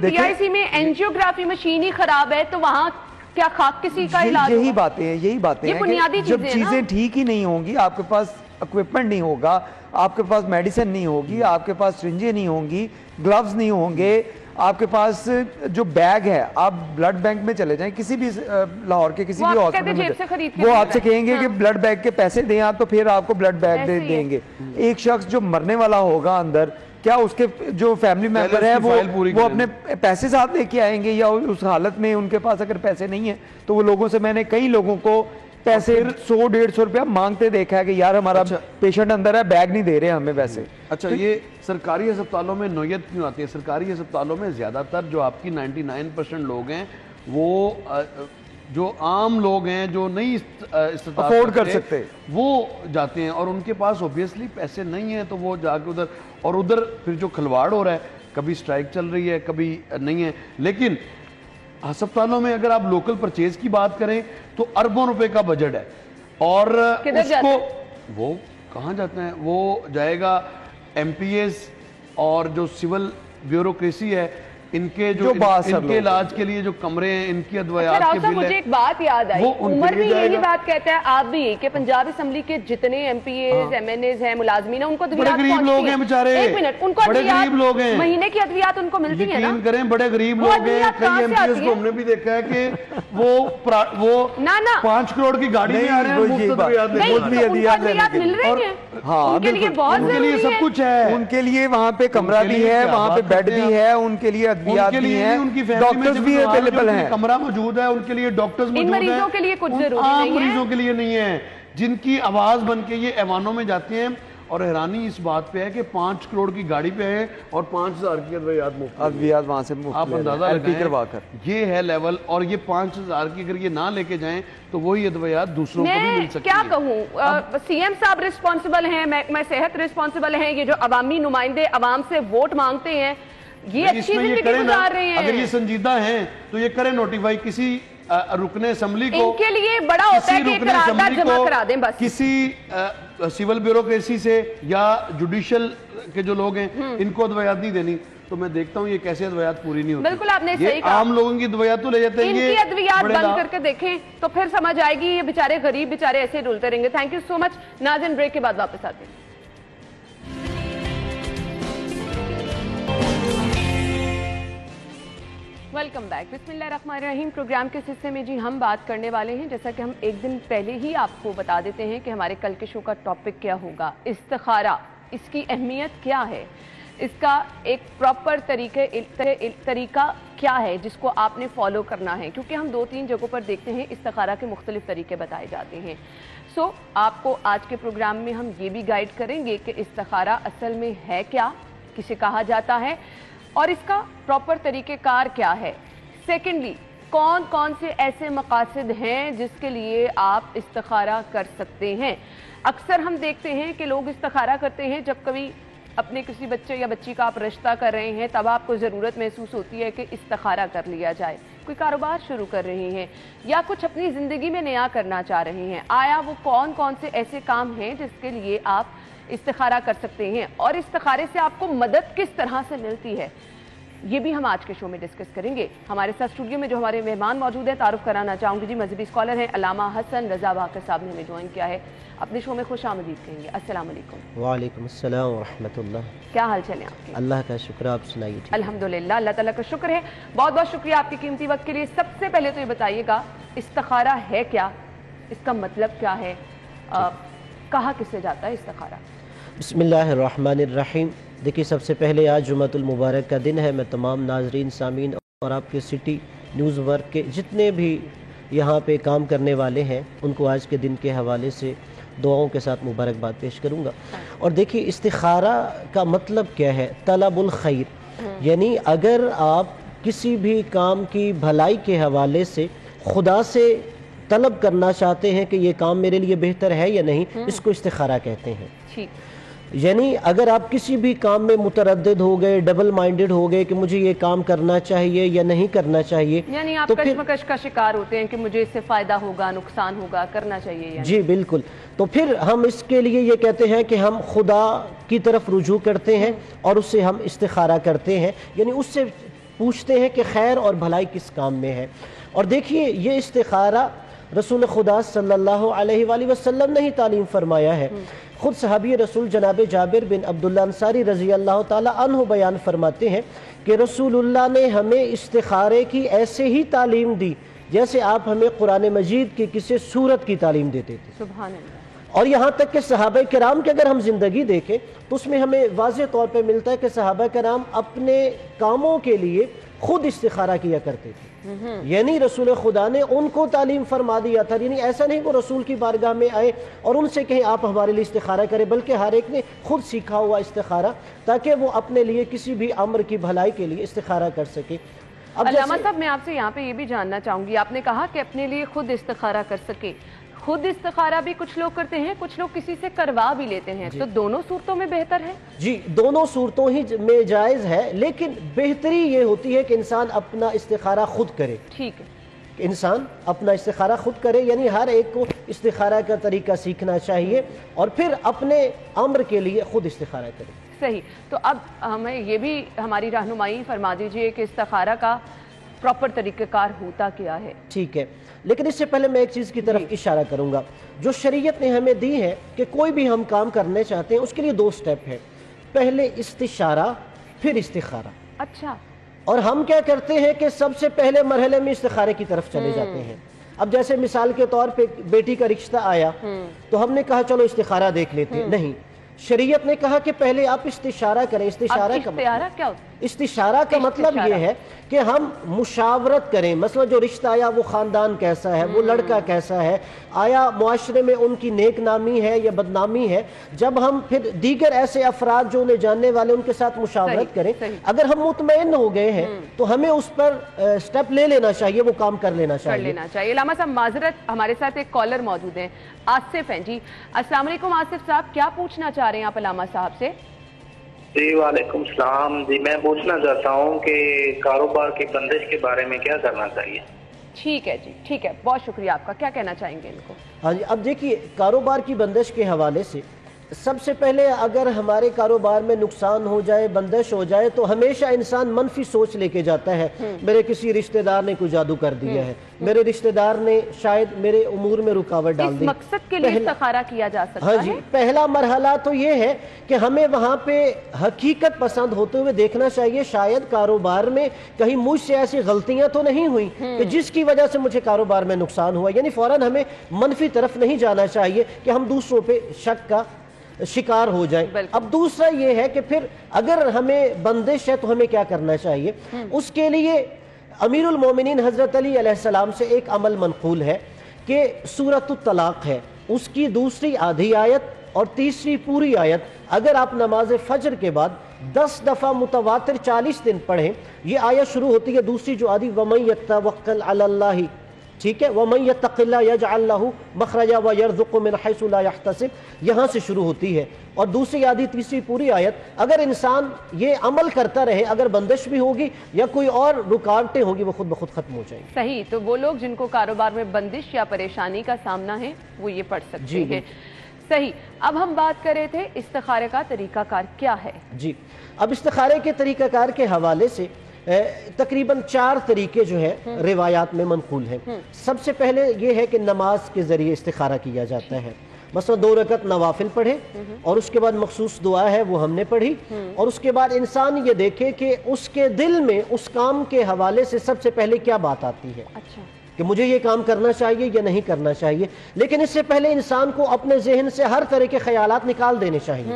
पीआईसी में एंजियोग्राफी मशीन ही खराब है तो वहां क्या खाक किसी का इलाज? यही बातें हैं, जब चीजें ठीक ही नहीं होंगी, आपके पास इक्विपमेंट नहीं होगा, आपके पास मेडिसिन नहीं होगी, आपके पास सिरिंजें नहीं होंगी, ग्लव्स नहीं होंगे, आपके पास जो बैग है, आप ब्लड बैंक में चले जाएं, किसी भी लाहौर के किसी भी हॉस्पिटल में, वो आपसे कहेंगे कि ब्लड बैग के पैसे दें आप, तो फिर आपको ब्लड बैग दे देंगे। एक शख्स जो मरने वाला होगा अंदर, क्या उसके जो फैमिली मेंबर है वो अपने पैसे साथ लेके आएंगे, या उस हालत में उनके पास अगर पैसे नहीं है तो वो लोगों से, मैंने कई लोगों को पैसे 100-150 रुपया मांगते देखा है कि यार हमारा पेशेंट अंदर है, बैग नहीं दे रहे हमें वैसे। अच्छा, ये सरकारी अस्पतालों में नोयत क्यों आती है? सरकारी अस्पतालों में ज्यादातर जो आपकी 99% लोग हैं वो जो आम लोग हैं जो नहीं अफोर्ड कर सकते वो जाते हैं और उनके पास ऑब्वियसली पैसे नहीं है, तो वो जाके उधर, और उधर फिर जो खिलवाड़ हो रहा है, कभी स्ट्राइक चल रही है कभी नहीं है। लेकिन अस्पतालों में अगर आप लोकल परचेज की बात करें तो अरबों रुपए का बजट है और उसको वो कहाँ जाते हैं? वो जाएगा एमपीएस और जो सिविल ब्यूरोक्रेसी है, इनके जो इनके इलाज के लिए जो कमरे हैं, इनकी अदवायात के बिल है। मुझे एक बात याद आई, उमर भी यही बात कहता है, आप भी यही कि पंजाब असेंबली के जितने एमपीएस एमएनएस हैं, मुलाजमीन हैं, उनको बड़े गरीब लोग हैं बेचारे, एक मिनट, उनको बड़े गरीब लोग हैं, महीने की अद्वियात उनको मिलती है ना? यकीन करें बड़े गरीब लोग हैं। कई एमपीएस को हमने भी देखा है कि वो 5 करोड़ की गाड़ी में आ रहे हैं, मुफ्त अद्वियात मिल रही है। हाँ, उनके लिए बहुत जरूरी है, सब कुछ है, उनके लिए वहाँ पे कमरा भी है, वहाँ पे बेड भी है, उनके लिए उनके लिए उनकी डॉक्टर्स भी अवेलेबल हैं, कमरा मौजूद है, उनके लिए डॉक्टर्स मौजूद हैं। मरीजों के लिए कुछ जरूरी नहीं है, मरीजों के लिए नहीं है, जिनकी आवाज बन के ये ऐवानों में जाते हैं। और हैरानी इस बात पे है कि 5 करोड़ की गाड़ी पे है और 5,000 की अद्वियात वहां से मुफ्त, आप अंदाजा लगाएं, ये है लेवल। और ये 5,000 की अगर ये ना लेके जाएं तो वही अद्वियात दूसरों को भी मिल सकती है। क्या कहूँ, सीएम साहब रिस्पॉन्सिबल हैं, महकमा सेहत रिस्पॉन्सिबल हैं, ये जो अवामी नुमाइंदे अवाम से वोट मांगते हैं, ये अच्छी जिंदगी गुजार रहे हैं। अगर ये संजीदा हैं तो ये करें नोटिफाई किसी रुकने असेंबली को, इनके लिए बड़ा होता है कि करारदाद जमा करा दें बस। किसी सिविल ब्यूरोक्रेसी से या जुडिशियल के जो लोग हैं इनको अद्वियात नहीं देनी, तो मैं देखता हूँ ये कैसे अद्वियात पूरी नहीं होती। बिल्कुल आपने ये सही कहा। आम लोगों की अद्वियात तो ले जाते हैं, इनकी अद्वियात बड़े बंद करके देखें तो फिर समझ आएगी ये बेचारे गरीब बेचारे ऐसे डुलते रहेंगे। थैंक यू सो मच नाज़रीन, ब्रेक के बाद वापस आते हैं। Welcome back. बिस्मिल्लाहिर्रहमानिर्रहीम। प्रोग्राम के इस हिस्से में जी हम बात करने वाले हैं, जैसा कि हम एक दिन पहले ही आपको बता देते हैं कि हमारे कल के शो का टॉपिक क्या होगा, इस्तिखारा, इसकी अहमियत क्या है, इसका एक प्रॉपर तरीका क्या है जिसको आपने फॉलो करना है, क्योंकि हम 2-3 जगहों पर देखते हैं इस्तिखारा के मुख्तलिफ तरीके बताए जाते हैं। सो आपको आज के प्रोग्राम में हम ये भी गाइड करेंगे कि इस्तिखारा असल में है क्या, किसे कहा जाता है और इसका प्रॉपर तरीक़ेकार क्या है। सेकेंडली, कौन कौन से ऐसे मकासद हैं जिसके लिए आप इस्तिखारा कर सकते हैं। अक्सर हम देखते हैं कि लोग इस्तिखारा करते हैं जब कभी अपने किसी बच्चे या बच्ची का आप रिश्ता कर रहे हैं, तब आपको ज़रूरत महसूस होती है कि इस्तिखारा कर लिया जाए। कोई कारोबार शुरू कर रहे हैं या कुछ अपनी ज़िंदगी में नया करना चाह रहे हैं, आया वो कौन कौन से ऐसे काम हैं जिसके लिए आप इस्तिखारा कर सकते हैं और इस्तिखारे से आपको मदद किस तरह से मिलती है, ये भी हम आज के शो में डिस्कस करेंगे। हमारे साथ स्टूडियो में जो हमारे मेहमान मौजूद हैं, तारुफ कराना चाहूँगी जी, मजहबी स्कॉलर हैं अल्लामा हसन रज़ा वाक़िर साहब ने हमें ज्वाइन किया है, अपने शो में खुश आमदीद कहेंगे। अस्सलाम वालेकुम। वालेकुम अस्सलाम व रहमतुल्लाह। क्या हाल चाल है आपके? अल्लाह का शुक्र, आप सुनाइए। अल्हम्दुलिल्लाह, अल्लाह ताला का शुक्र है। बहुत बहुत शुक्रिया आपके कीमती वक्त के लिए। सबसे पहले तो ये बताइएगा इस्तिखारा है क्या, इसका मतलब क्या है, कहा किससे जाता है इस्तिखारा? बिस्मिल्लाहिर्रहमानिर्रहीम। देखिए, सबसे पहले आज जुम्मतुल मुबारक का दिन है। मैं तमाम नाजरीन, सामीन और आपके सिटी न्यूज़ वर्क के जितने भी यहाँ पे काम करने वाले हैं उनको आज के दिन के हवाले से दुआओं के साथ मुबारकबाद पेश करूँगा। और देखिए, इस्तिखारा का मतलब क्या है? तलबुल खैर, यानी अगर आप किसी भी काम की भलाई के हवाले से खुदा से तलब करना चाहते हैं कि ये काम मेरे लिए बेहतर है या नहीं, इसको इस्तिखारा कहते हैं। ठीक, यानी अगर आप किसी भी काम में मुतरद्दिद हो गए, डबल माइंडेड हो गए कि मुझे ये काम करना चाहिए या नहीं करना चाहिए, यानी आप तो कश्मकश का शिकार होते हैं कि मुझे इससे फायदा होगा, नुकसान होगा, करना चाहिए या जी बिल्कुल, तो फिर हम इसके लिए ये कहते हैं कि हम खुदा की तरफ रुजू करते हैं और उससे हम इस्तिखारा करते हैं, यानी उससे पूछते हैं कि खैर और भलाई किस काम में है। और देखिए, ये इस्तिखारा रसूल खुदा सल्लल्लाहु अलैहि वसल्लम ने ही तालीम फरमाया है। खुद सहाबी रसूल जनाब जाबिर बिन अब्दुल्ला अंसारी रज़ी अल्लाह ताला अन्हु बयान फरमाते हैं कि रसूलुल्लाह ने हमें इस्तिखारे की ऐसे ही तालीम दी जैसे आप हमें कुरान मजीद की किसी सूरत की तालीम देते थे। सुभान अल्लाह। और यहाँ तक कि सहाबा किराम की अगर हम जिंदगी देखें तो उसमें हमें वाज़ेह तौर पे मिलता है कि सहाबा किराम अपने कामों के लिए खुद इस्तिखारा किया करते थे। यानी रसूल खुदा ने उनको तालीम फरमा दिया था, यानी ऐसा नहीं कि रसूल की बारगाह में आए और उनसे कहें आप हमारे लिए इस्तिखारा करें, बल्कि हर एक ने खुद सीखा हुआ इस्तिखारा ताकि वो अपने लिए किसी भी अम्र की भलाई के लिए इस्तिखारा कर सके। अब अल्लामा साहब, मैं आपसे यहाँ पे ये भी जानना चाहूंगी, आपने कहा कि अपने लिए खुद इस्तिखारा कर सके, खुद इस्तिखारा भी कुछ लोग करते हैं, कुछ लोग किसी से करवा भी लेते हैं, तो दोनों सूरतों में बेहतर है? जी, दोनों सूरतों ही में जायज़ है, लेकिन बेहतरी ये होती है कि इंसान अपना इस्तिखारा खुद करे। ठीक है, इंसान अपना इस्तिखारा खुद करे, यानी हर एक को इस्तिखारा का तरीका सीखना चाहिए और फिर अपने अम्र के लिए खुद इस्तिखारा करे। सही। तो अब हमें ये भी हमारी रहनुमाई फरमा दीजिए कि इस्तिखारा का प्रॉपर तरीक़ेकार होता क्या है? ठीक है, लेकिन इससे पहले मैं एक चीज़ की तरफ इशारा करूंगा जो शरीयत ने हमें दी है कि कोई भी हम काम करने चाहते हैं उसके लिए 2 स्टेप है, पहले इस्तिशारा फिर इस्तिखारा। अच्छा। और हम क्या करते हैं कि सबसे पहले मरहले में इस्तिखारे की तरफ चले जाते हैं। अब जैसे मिसाल के तौर पे बेटी का रिश्ता आया तो हमने कहा चलो इस्तिखारा देख लेते हैं, नहीं, शरीयत ने कहा कि पहले आप इस्तिशारा करें। इस्तिशारा का मतलब क्या होता है? इस्तिशारा का मतलब ये है कि हम मुशावरत करें, मसला जो रिश्ता आया वो ख़ानदान कैसा है, वो लड़का कैसा है, आया मुआशरे में उनकी नेक नामी है या बदनामी है। जब हम फिर दीगर ऐसे अफराद जो उन्हें जानने वाले उनके साथ मुशावरत करें, अगर हम मुतमईन हो गए हैं तो हमें उस पर स्टेप ले लेना चाहिए, वो काम कर लेना चाहिए। अल्लामा साहब, माजरत, हमारे साथ एक कॉलर मौजूद है, आसिफ हैं जी। अस्सलाम वालेकुम आसिफ साहब, क्या पूछना चाह रहे हैं आप अल्लामा साहब से? जी वालेकुम सलाम जी, मैं पूछना चाहता हूँ कि कारोबार की बंदिश के बारे में क्या करना चाहिए? ठीक है जी, ठीक है, बहुत शुक्रिया आपका। क्या कहना चाहेंगे इनको? हाँ जी, अब देखिए, कारोबार की बंदिश के हवाले से सबसे पहले अगर हमारे कारोबार में नुकसान हो जाए, बंदिश हो जाए, तो हमेशा इंसान मनफी सोच लेके जाता है। मेरे किसी रिश्तेदार ने कोई जादू कर दिया है, मेरे रिश्तेदार ने शायद मेरे उमूर में रुकावट डाल दी। इस मकसद के लिए इस्तिखारा किया जा सकता हाँ जी, है। पहला मरहला तो ये है कि हमें वहाँ पे हकीकत पसंद होते हुए देखना चाहिए, शायद कारोबार में कहीं मुझसे ऐसी गलतियां तो नहीं हुई कि जिसकी वजह से मुझे कारोबार में नुकसान हुआ। यानी फौरन हमें मनफी तरफ नहीं जाना चाहिए कि हम दूसरों पे शक का शिकार हो जाए। अब दूसरा ये है कि फिर अगर हमें बंदिश है तो हमें क्या करना चाहिए। उसके लिए अमीरुल मोमिनीन हजरत अली अलैहिस्सलाम से एक अमल मनकूल है कि सूरतुत तलाक है, उसकी दूसरी आधी आयत और तीसरी पूरी आयत अगर आप नमाज फजर के बाद 10 दफ़ा मुतवातिर 40 दिन पढ़ें, ये आयत शुरू होती है दूसरी जो आदि वमन यतवक्कल अलल्लाह, ठीक है, वमन यत्तक़िल्लाह यजअल लहू मखरजा व यरज़ुक़हु मिन हैसु ला यहतसिब, यहाँ से शुरू होती है। और दूसरी आधी तीसरी पूरी आयत अगर इंसान ये अमल करता रहे, अगर बंदिश भी होगी या कोई और रुकावटें होंगी, वो खुद ब खुद खत्म हो जाएगी। सही, तो वो लोग जिनको कारोबार में बंदिश या परेशानी का सामना है वो ये पढ़ सकते हैं। सही, अब हम बात कर रहे थे इस्तिखारे का तरीकाकार क्या है। जी, अब इस्तिखारे के तरीकाकार के हवाले से तकरीबन 4 तरीके जो है रिवायात में मनकूल हैं। सबसे पहले ये है कि नमाज के जरिए इस्तिखारा किया जाता है। मसलन 2 रकत नवाफिल पढ़े और उसके बाद मखसूस दुआ है वो हमने पढ़ी, और उसके बाद इंसान ये देखे कि उसके दिल में उस काम के हवाले से सबसे पहले क्या बात आती है। अच्छा, कि मुझे ये काम करना चाहिए या नहीं करना चाहिए। लेकिन इससे पहले इंसान को अपने जहन से हर तरह के ख्यालात निकाल देने चाहिए,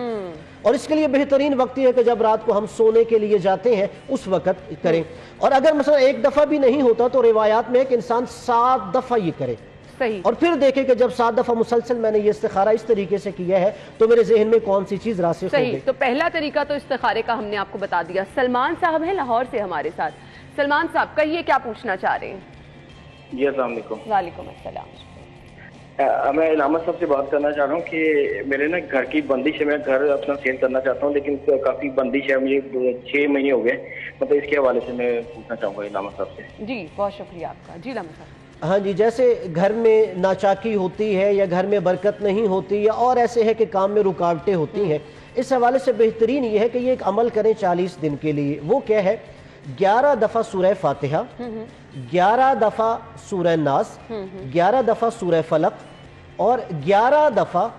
और इसके लिए बेहतरीन वक्त है कि जब रात को हम सोने के लिए जाते हैं उस वक्त करें। और अगर मसलन एक दफ़ा भी नहीं होता तो रिवायात में है कि इंसान 7 दफ़ा ये करे। सही, और फिर देखे कि जब 7 दफ़ा मुसलसल मैंने ये इस्तिखारा इस तरीके से किया है तो मेरे जहन में कौन सी चीज़ रासिख हो सही। गई। तो पहला तरीका तो इस्तिखारे का हमने आपको बता दिया। सलमान साहब हैं लाहौर से हमारे साथ। सलमान साहब, कहिए क्या पूछना चाह रहे हैं। जी अस्सलाम वालेकुम। वालेकुम अस्सलाम। मैं इलामा साहब से बात करना चाह रहा हूँ कि मेरे ना घर की बंदिश है, मैं घर अपना सेल करना चाहता हूँ, लेकिन काफ़ी बंदिश है, मुझे 6 महीने हो गए। मतलब इसके हवाले से मैं पूछना चाहूँगा इलामा साहब से। जी, बहुत शुक्रिया आपका। जी लामा साहब। हाँ जी, जैसे घर में नाचाकी होती है या घर में बरकत नहीं होती या और ऐसे है कि काम में रुकावटें होती हैं, इस हवाले से बेहतरीन ये है कि ये एक अमल करें 40 दिन के लिए। वो क्या है, 11 दफ़ा सूरह फातिहा, 11 दफ़ा सूरह नास, 11 दफ़ा सूरह फलक और 11 दफ़ा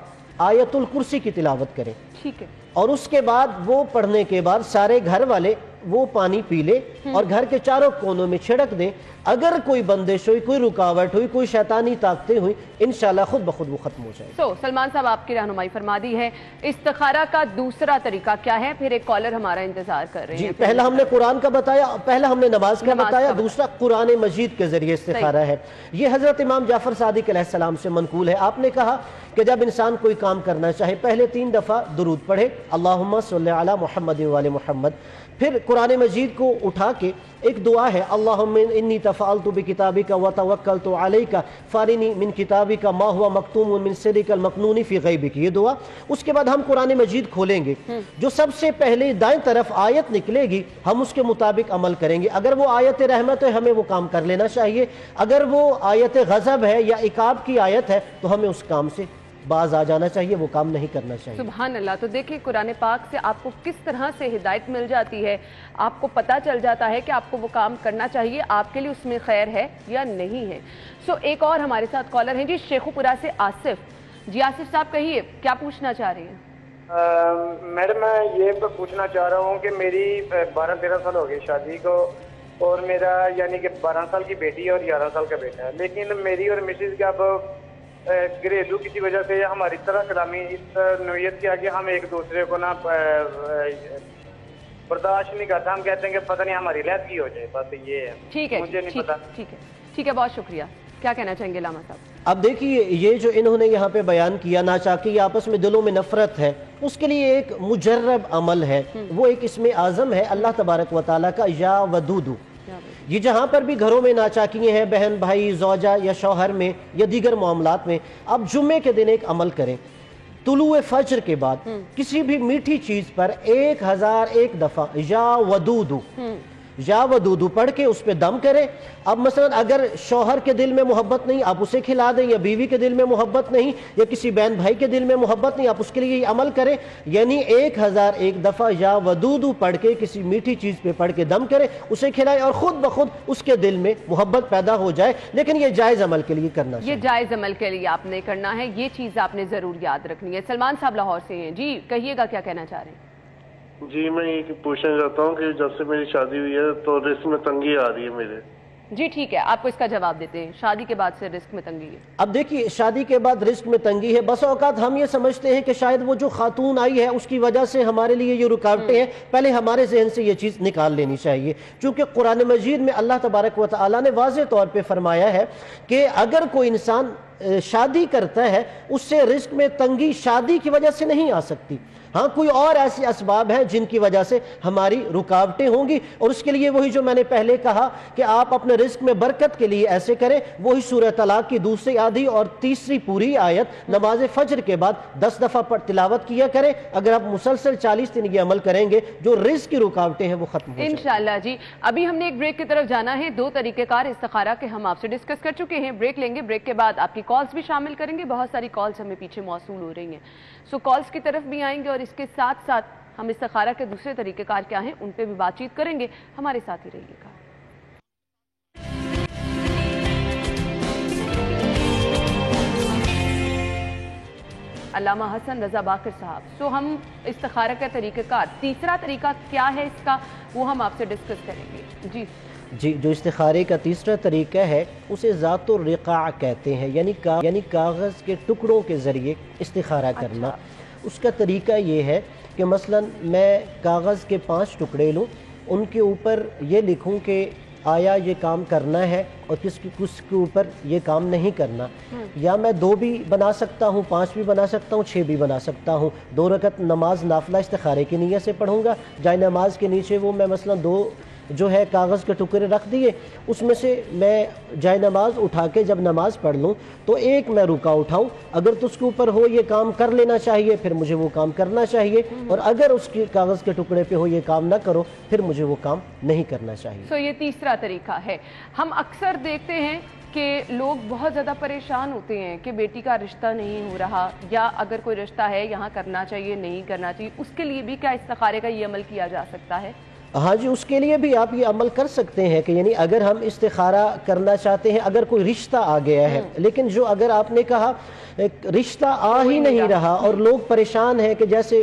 आयतुल कुर्सी की तिलावत करें। ठीक है। और उसके बाद वो पढ़ने के बाद सारे घर वाले वो पानी पी ले और घर के चारों कोनों में छिड़क दें। अगर कोई बंदिश हुई, कोई रुकावट हुई, कोई शैतानी ताकतें हुई, इंशाल्लाह खुद ब खुद वो खत्म हो जाए। तो सलमान साहब आपकी रहनुमाई फरमा दी है। इस्तिखारा का दूसरा तरीका क्या है? फिर एक कॉलर हमारा इंतजार कर रहे जी, हैं। पहला हमने कुरान का बताया, पहला हमने नमाज का बताया, दूसरा कुरान मजीद के जरिए इस्तिखारा है। ये हजरत इमाम जाफर सादिक अलैहिस्सलाम से मनकूल है। आपने कहा कि जब इंसान कोई काम करना चाहे पहले 3 दफ़ा दुरूद पढ़े, अल्लाहुम्मा सल्ली अला मुहम्मद व आले मुहम्मद। फिर कुरान मजीद को उठा के एक दुआ है, अल्लाहुम्मा इन्नी तफ़अलतु बिकिताबिका व तवक्कलतु अलैका फारिनी मिन किताबिका मा हुवा मक्तूमुन मिन सिरिकल मकनूनी फी गैबिक, ये दुआ। उसके बाद हम कुरान मजीद खोलेंगे, जो सबसे पहले दाएं तरफ आयत निकलेगी हम उसके मुताबिक अमल करेंगे। अगर वो आयत रहमत है हमें वो काम कर लेना चाहिए, अगर वो आयत गज़ब है या इकाब की आयत है तो हमें उस काम से बाज आ जाना चाहिए, वो काम नहीं करना चाहिए। सुभान अल्लाह। तो देखिए कुरान पाक से आपको किस तरह से हिदायत मिल जाती है, आपको पता चल जाता है कि आपको वो काम करना चाहिए, आपके लिए उसमें खैर है या नहीं है। सो एक और हमारे साथ कॉलर हैं जी, शेखुपुरा से आसिफ। जी आसिफ साहब, कहिए क्या पूछना चाह रहे हैं। मैडम मैं ये पूछना चाह रहा हूँ कि मेरी 12-13 साल हो गए शादी को, और मेरा यानी कि 12 साल की बेटी है और 11 साल का बेटा है, लेकिन मेरी और मिसेज का अब घरेलू किसी वजह से हमारी तरह कलामी इस नोयत के आगे हम एक दूसरे को ना बर्दाश्त नहीं करता। हम कहते हैं कि पता नहीं हमारी लहदगी हो जाए, बस ये है। ठीक है, मुझे नहीं पता। ठीक है, बहुत शुक्रिया। क्या कहना चाहेंगे लामा साहब? अब देखिए, ये जो इन्होंने यहाँ पे बयान किया, नाचाकी आपस में दिलों में नफरत है, उसके लिए एक मुजर्रब अमल है, वो एक इसमें आज़म है अल्लाह तबारक व तआला का या वदूदू। ये जहाँ पर भी घरों में नाचाकियाँ हैं, बहन भाई ज़ौजा या शौहर में या दीगर मामलात में, अब जुम्मे के दिन एक अमल करें, तुलुए फज्र के बाद किसी भी मीठी चीज़ पर 1001 दफ़ा या वदूदू या वदूदू पढ़ के उस पर दम करें। अब मसलन अगर शौहर के दिल में मोहब्बत नहीं, आप उसे खिला दें, या बीवी के दिल में मोहब्बत नहीं, या किसी बहन भाई के दिल में मोहब्बत नहीं, आप उसके लिए ये अमल करें, यानी 1001 दफ़ा या वदूदू पढ़ के किसी मीठी चीज़ पे पढ़ के दम करें, उसे खिलाएं और ख़ुद ब खुद उसके दिल में मोहब्बत पैदा हो जाए। लेकिन ये जायज़ अमल के लिए करना चाहिए, ये जायज़ अमल के लिए आपने करना है, ये चीज़ आपने ज़रूर याद रखनी है। सलमान साहब लाहौर से हैं जी, कहिएगा क्या कहना चाह रहे हैं? जी मैं ये पूछना चाहता हूँ कि जब से मेरी शादी हुई है तो रिस्क में तंगी आ रही है मेरे। जी ठीक है, आपको इसका जवाब देते हैं। शादी के बाद से रिस्क में तंगी है। अब देखिए, शादी के बाद रिस्क में तंगी है। बस औकात हम ये समझते हैं कि शायद वो जो खातून आई है उसकी वजह से हमारे लिए ये रुकावटें हैं। पहले हमारे जहन से ये चीज़ निकाल लेनी चाहिए, क्योंकि कुरान मजीद में अल्लाह तबारक व तआला ने वाज़ेह तौर पे फरमाया है कि अगर कोई इंसान शादी करता है उससे रिस्क में तंगी शादी की वजह से नहीं आ सकती। हाँ, कोई और ऐसे असबाब हैं जिनकी वजह से हमारी रुकावटें होंगी, और उसके लिए वही जो मैंने पहले कहा कि आप अपने रिस्क में बरकत के लिए ऐसे करें। वही सूरह तलाक की दूसरी आधी और तीसरी पूरी आयत नमाज फजर के बाद 10 दफ़ा पर तिलावत किया करें। अगर आप मुसलसल 40 दिन ये अमल करेंगे, जो रिस्क की रुकावटें हैं वो खत्म हो जाएंगी इंशाअल्लाह। जी अभी हमने एक ब्रेक की तरफ जाना है। 2 तरीक़ेकार इस्तिखारा के हम आपसे डिस्कस कर चुके हैं। ब्रेक लेंगे, ब्रेक के बाद आपकी कॉल्स भी शामिल करेंगे। बहुत सारी कॉल्स हमें पीछे मौसूल हो रही हैं, सो कॉल्स की तरफ भी आएंगे, और इसके साथ साथ हम इस्तिखारा के दूसरे तरीक़ेकार क्या हैं उन पे भी बातचीत करेंगे। हमारे साथ ही रहिएगा। अल्लामा हसन रजा बाकर साहब, सो हम इस्तिखारा का तरीक़ेकार, तीसरा तरीका क्या है इसका, वो हम आपसे डिस्कस करेंगे। जी, जो इस्तिखारे का तीसरा तरीका है उसे ज़ातुर रिक़ा कहते हैं, यानी कागज़ के टुकड़ों के ज़रिए इस्तिखारा करना। उसका तरीका ये है कि मसलन मैं कागज़ के 5 टुकड़े लूँ, उनके ऊपर ये लिखूँ कि आया ये काम करना है और किसके ऊपर ये काम नहीं करना। या मैं 2 भी बना सकता हूँ, 5 भी बना सकता हूँ, 6 भी बना सकता हूँ। 2 रकत नमाज नाफिला इस्तिखारे की नीयत से पढ़ूँगा। जाए नमाज के नीचे वो मैं मसलन 2 जो है कागज़ के टुकड़े रख दिए, उसमें से मैं जाए नमाज उठा के जब नमाज पढ़ लूँ तो एक मैं रुका उठाऊँ। अगर तो उसके ऊपर हो ये काम कर लेना चाहिए, फिर मुझे वो काम करना चाहिए, और अगर उसके कागज़ के टुकड़े पे हो ये काम ना करो, फिर मुझे वो काम नहीं करना चाहिए। तो ये तीसरा तरीका है। हम अक्सर देखते हैं कि लोग बहुत ज़्यादा परेशान होते हैं कि बेटी का रिश्ता नहीं हो रहा, या अगर कोई रिश्ता है यहाँ करना चाहिए नहीं करना चाहिए, उसके लिए भी क्या इस्तिखारे का ये अमल किया जा सकता है? हाँ जी, उसके लिए भी आप ये अमल कर सकते हैं कि यानी अगर हम इस्तिखारा करना चाहते हैं, अगर कोई रिश्ता आ गया है, लेकिन जो अगर आपने कहा रिश्ता आ ही नहीं रहा और लोग परेशान हैं कि जैसे